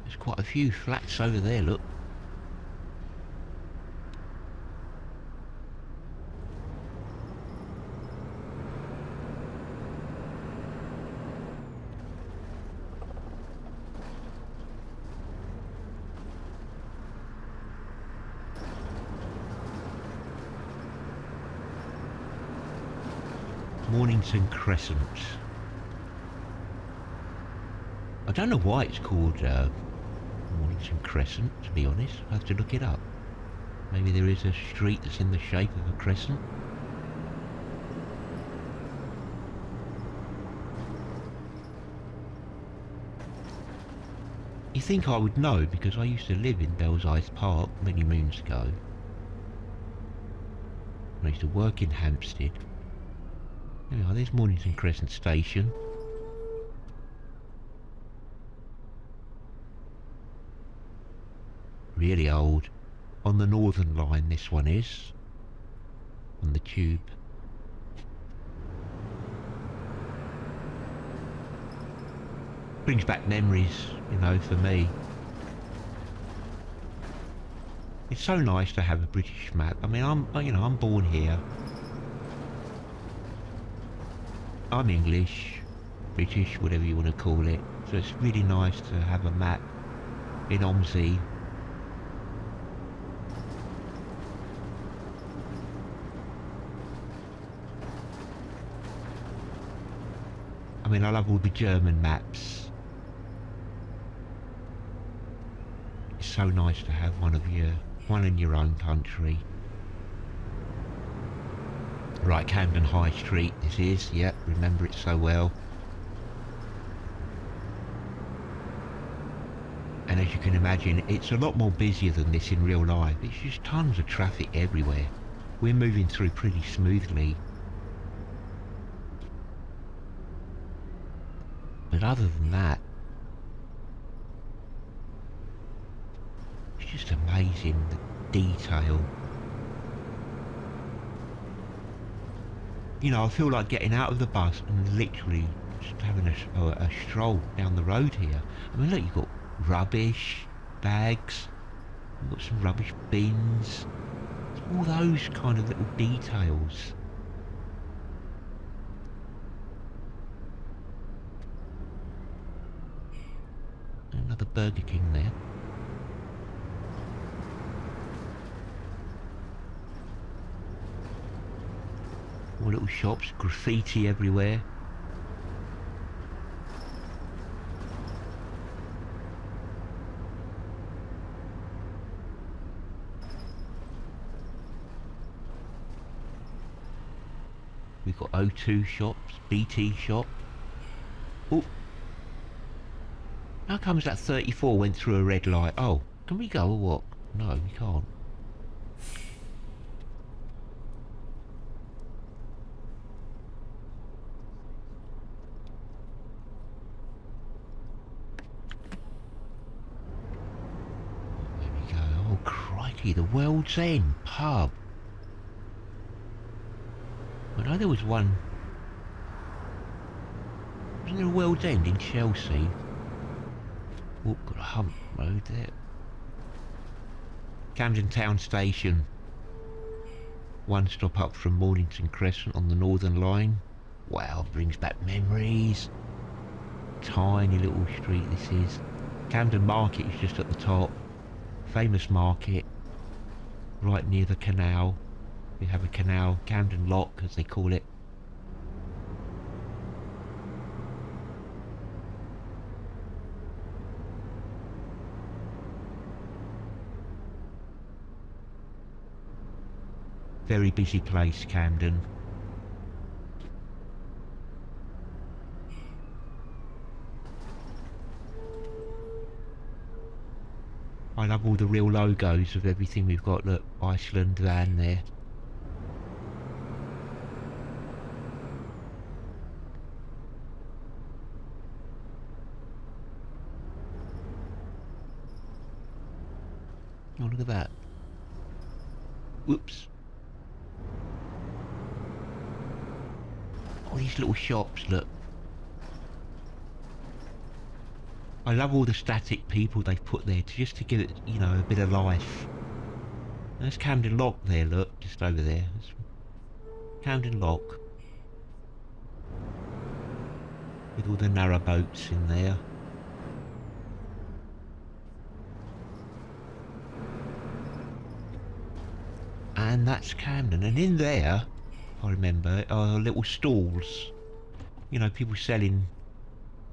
[SPEAKER 1] There's quite a few flats over there, look. Mornington Crescent. I don't know why it's called Mornington Crescent, to be honest. I have to look it up. Maybe there is a street that's in the shape of a crescent. You think I would know because I used to live in Belsize Park many moons ago. I used to work in Hampstead. There we are, there's Mornington Crescent Station. Really old. On the Northern Line this one is. On the tube. Brings back memories, you know, for me. It's so nice to have a British map. I mean, I'm born here. I'm English, British, whatever you want to call it. So it's really nice to have a map in OMSI. I mean, I love all the German maps. It's so nice to have one in your own country. Right, Camden High Street this is, yep, remember it so well. And as you can imagine, it's a lot more busier than this in real life. It's just tons of traffic everywhere. We're moving through pretty smoothly. But other than that, it's just amazing, the detail. You know, I feel like getting out of the bus and literally Just having a stroll down the road here. I mean, look, you've got rubbish bags, you've got some rubbish bins, all those kind of little details. Another Burger King there. All little shops, graffiti everywhere. We've got O2 shops, BT shop. Oh, how comes that 34 went through a red light? Oh, can we go or what? No, we can't. There we go. Oh, crikey, the World's End pub. I know there was one. Wasn't there a World's End in Chelsea? Oh, got a hump road there. Camden Town Station. One stop up from Mornington Crescent on the Northern Line. Wow, brings back memories. Tiny little street this is. Camden Market is just at the top. Famous market. Right near the canal. We have a canal, Camden Lock as they call it. Very busy place, Camden. I love all the real logos of everything we've got. Look, Iceland van there. Oh, look at that. Whoops. All these little shops, look. I love all the static people they've put there just to give it, you know, a bit of life. There's Camden Lock there, look, just over there. There's Camden Lock. With all the narrowboats in there. And that's Camden, and in there, I remember, are little stalls. You know, people selling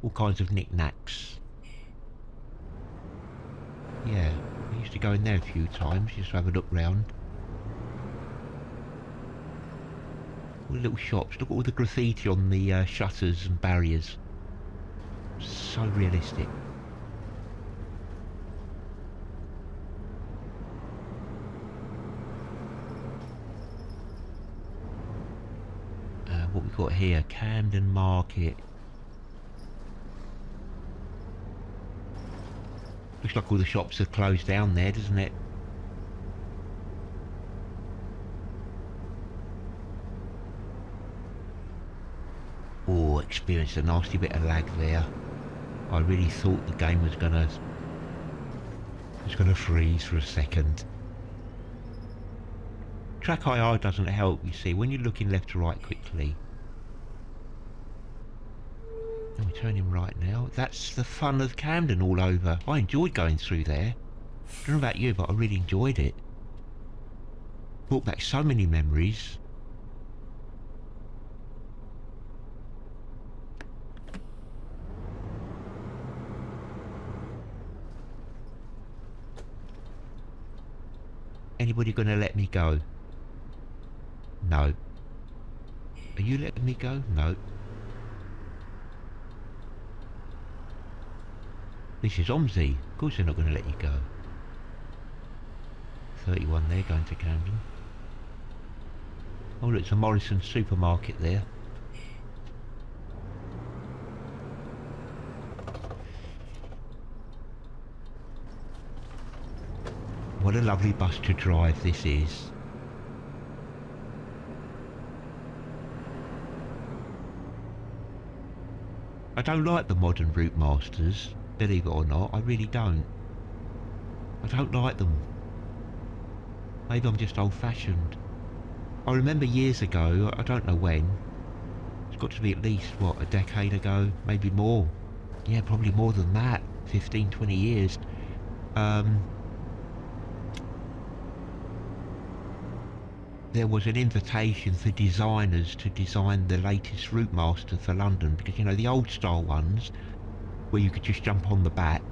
[SPEAKER 1] all kinds of knickknacks. Yeah, I used to go in there a few times just to have a look round. All the little shops, look at all the graffiti on the shutters and barriers. So realistic. What we got here, Camden Market. Looks like all the shops are closed down there, doesn't it? Oh, experienced a nasty bit of lag there. I really thought the game was gonna freeze for a second. Track IR doesn't help, you see, when you're looking left to right quickly. And we're turning right now. That's the fun of Camden all over. I enjoyed going through there. I don't know about you, but I really enjoyed it. Brought back so many memories. Anybody gonna let me go? No. Are you letting me go? No. This is OMSI. Of course they're not going to let you go. 31 there, going to Camden. Oh look, it's a Morrison supermarket there. What a lovely bus to drive this is. I don't like the modern route masters, believe it or not. I really don't. I don't like them. Maybe I'm just old-fashioned. I remember years ago, I don't know when, it's got to be at least, what, a decade ago, maybe more. Yeah, probably more than that, 15, 20 years. There was an invitation for designers to design the latest route master for London, because, you know, the old style ones, where you could just jump on the back,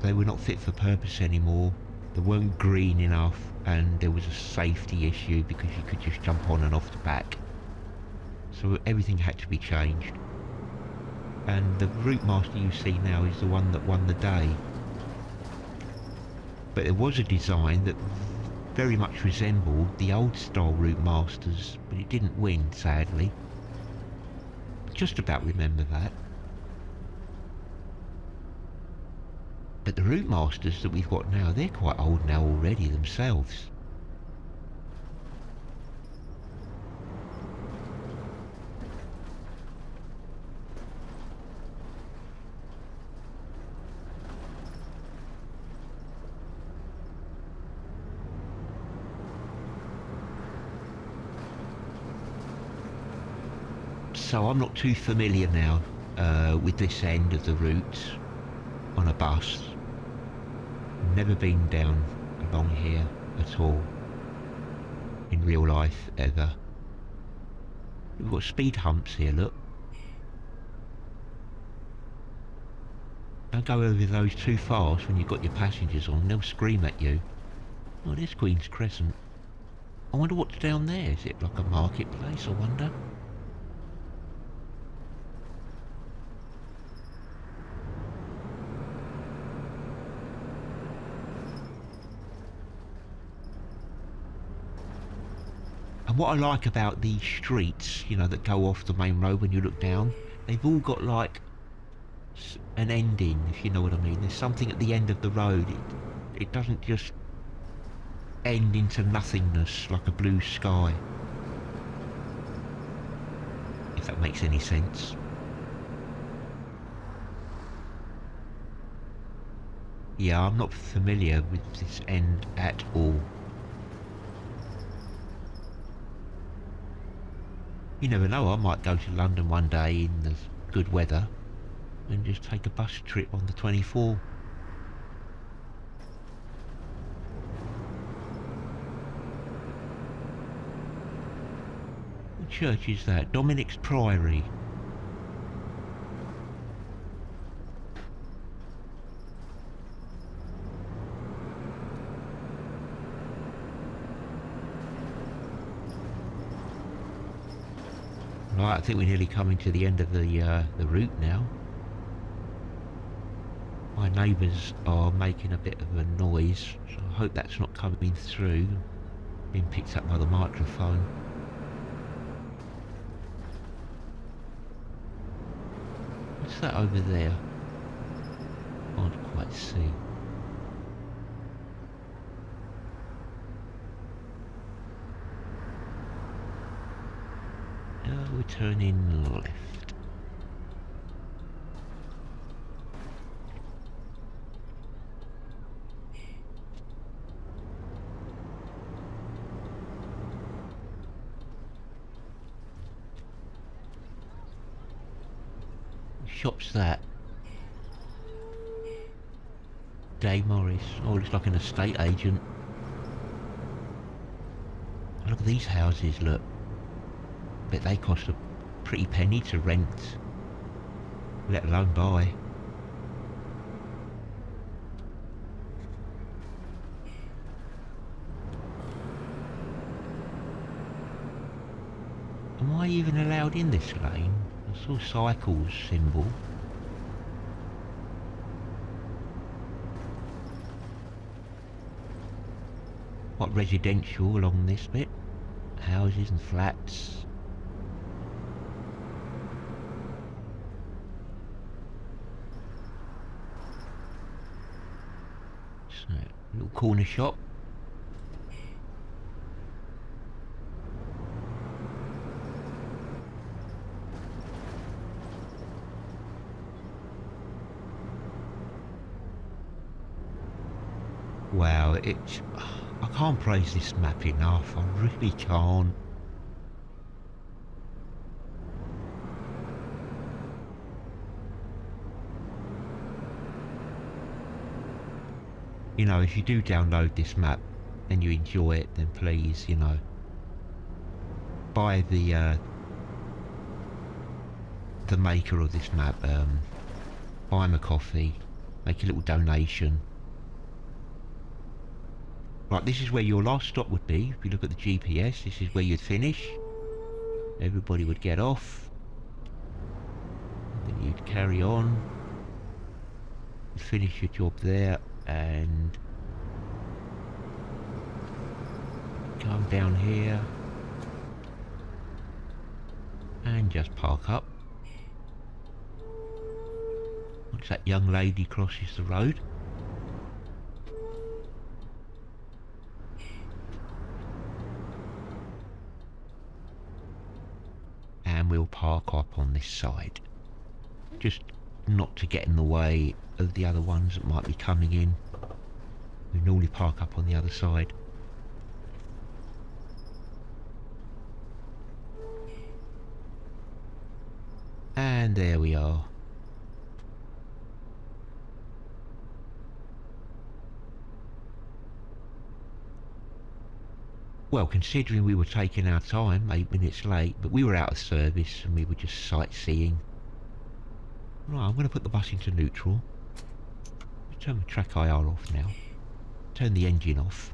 [SPEAKER 1] they were not fit for purpose anymore. They weren't green enough, and there was a safety issue because you could just jump on and off the back. So everything had to be changed. And the route master you see now is the one that won the day. But there was a design that very much resembled the old style route masters, but it didn't win, sadly. Just about remember that. But the route masters that we've got now, they're quite old now already themselves. So I'm not too familiar now with this end of the route on a bus. Never been down along here at all in real life ever. We've got speed humps here, look. Don't go over those too fast when you've got your passengers on, they'll scream at you. Oh, there's Queen's Crescent. I wonder what's down there. Is it like a marketplace, I wonder? And what I like about these streets, you know, that go off the main road when you look down, they've all got like an ending, if you know what I mean. There's something at the end of the road. It doesn't just end into nothingness like a blue sky, if that makes any sense. Yeah, I'm not familiar with this end at all. You never know, I might go to London one day in the good weather and just take a bus trip on the 24. What church is that? Dominic's Priory. Right, I think we're nearly coming to the end of the route now. My neighbours are making a bit of a noise, so I hope that's not coming through, being picked up by the microphone. What's that over there? Can't quite see. We're turning left. What shop's that? Day Morris. Oh, looks like an estate agent. Look at these houses, look. Bet they cost a pretty penny to rent, let alone buy. Am I even allowed in this lane? I saw cycles symbol. What, residential along this bit? Houses and flats. So, little corner shop. Wow, it's... I can't praise this map enough, I really can't. You know, if you do download this map and you enjoy it, then please, you know, buy the maker of this map, buy him a coffee, make a little donation. Right, this is where your last stop would be. If you look at the GPS, this is where you'd finish. Everybody would get off. And then you'd carry on. You'd finish your job there and come down here and just park up. Once that young lady crosses the road. And we'll park up on this side. Just not to get in the way of the other ones that might be coming in. We normally park up on the other side. And there we are. Well, considering we were taking our time, 8 minutes late, but we were out of service and we were just sightseeing. Right, I'm going to put the bus into neutral. Turn the track IR off now. Turn the engine off.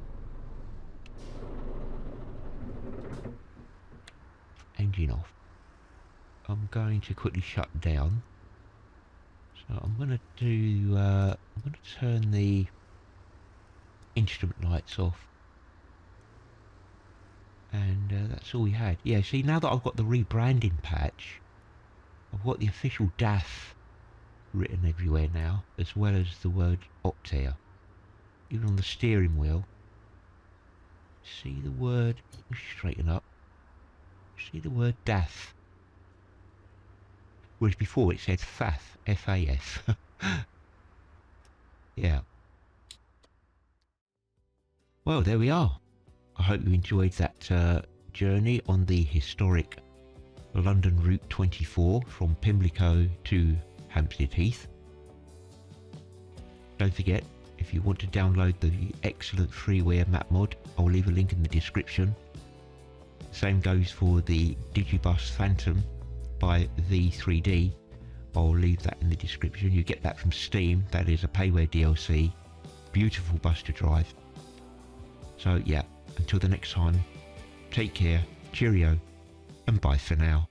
[SPEAKER 1] Engine off. I'm going to quickly shut down. So I'm going to do, I'm going to turn the instrument lights off. And that's all we had. Yeah, see, now that I've got the rebranding patch, I've got the official DAF written everywhere now, as well as the word OPTARE. Even on the steering wheel. See the word, straighten up. See the word DAF. Whereas before it said FAF, F-A-F. Yeah. Well, there we are. I hope you enjoyed that journey on the historic London Route 24 from Pimlico to Hampstead Heath. Don't forget, if you want to download the excellent Freeware map mod, I'll leave a link in the description. Same goes for the Digibus Phantom by V3D. I'll leave that in the description. You get that from Steam. That is a payware DLC. Beautiful bus to drive. So yeah, until the next time, take care, cheerio, and bye for now.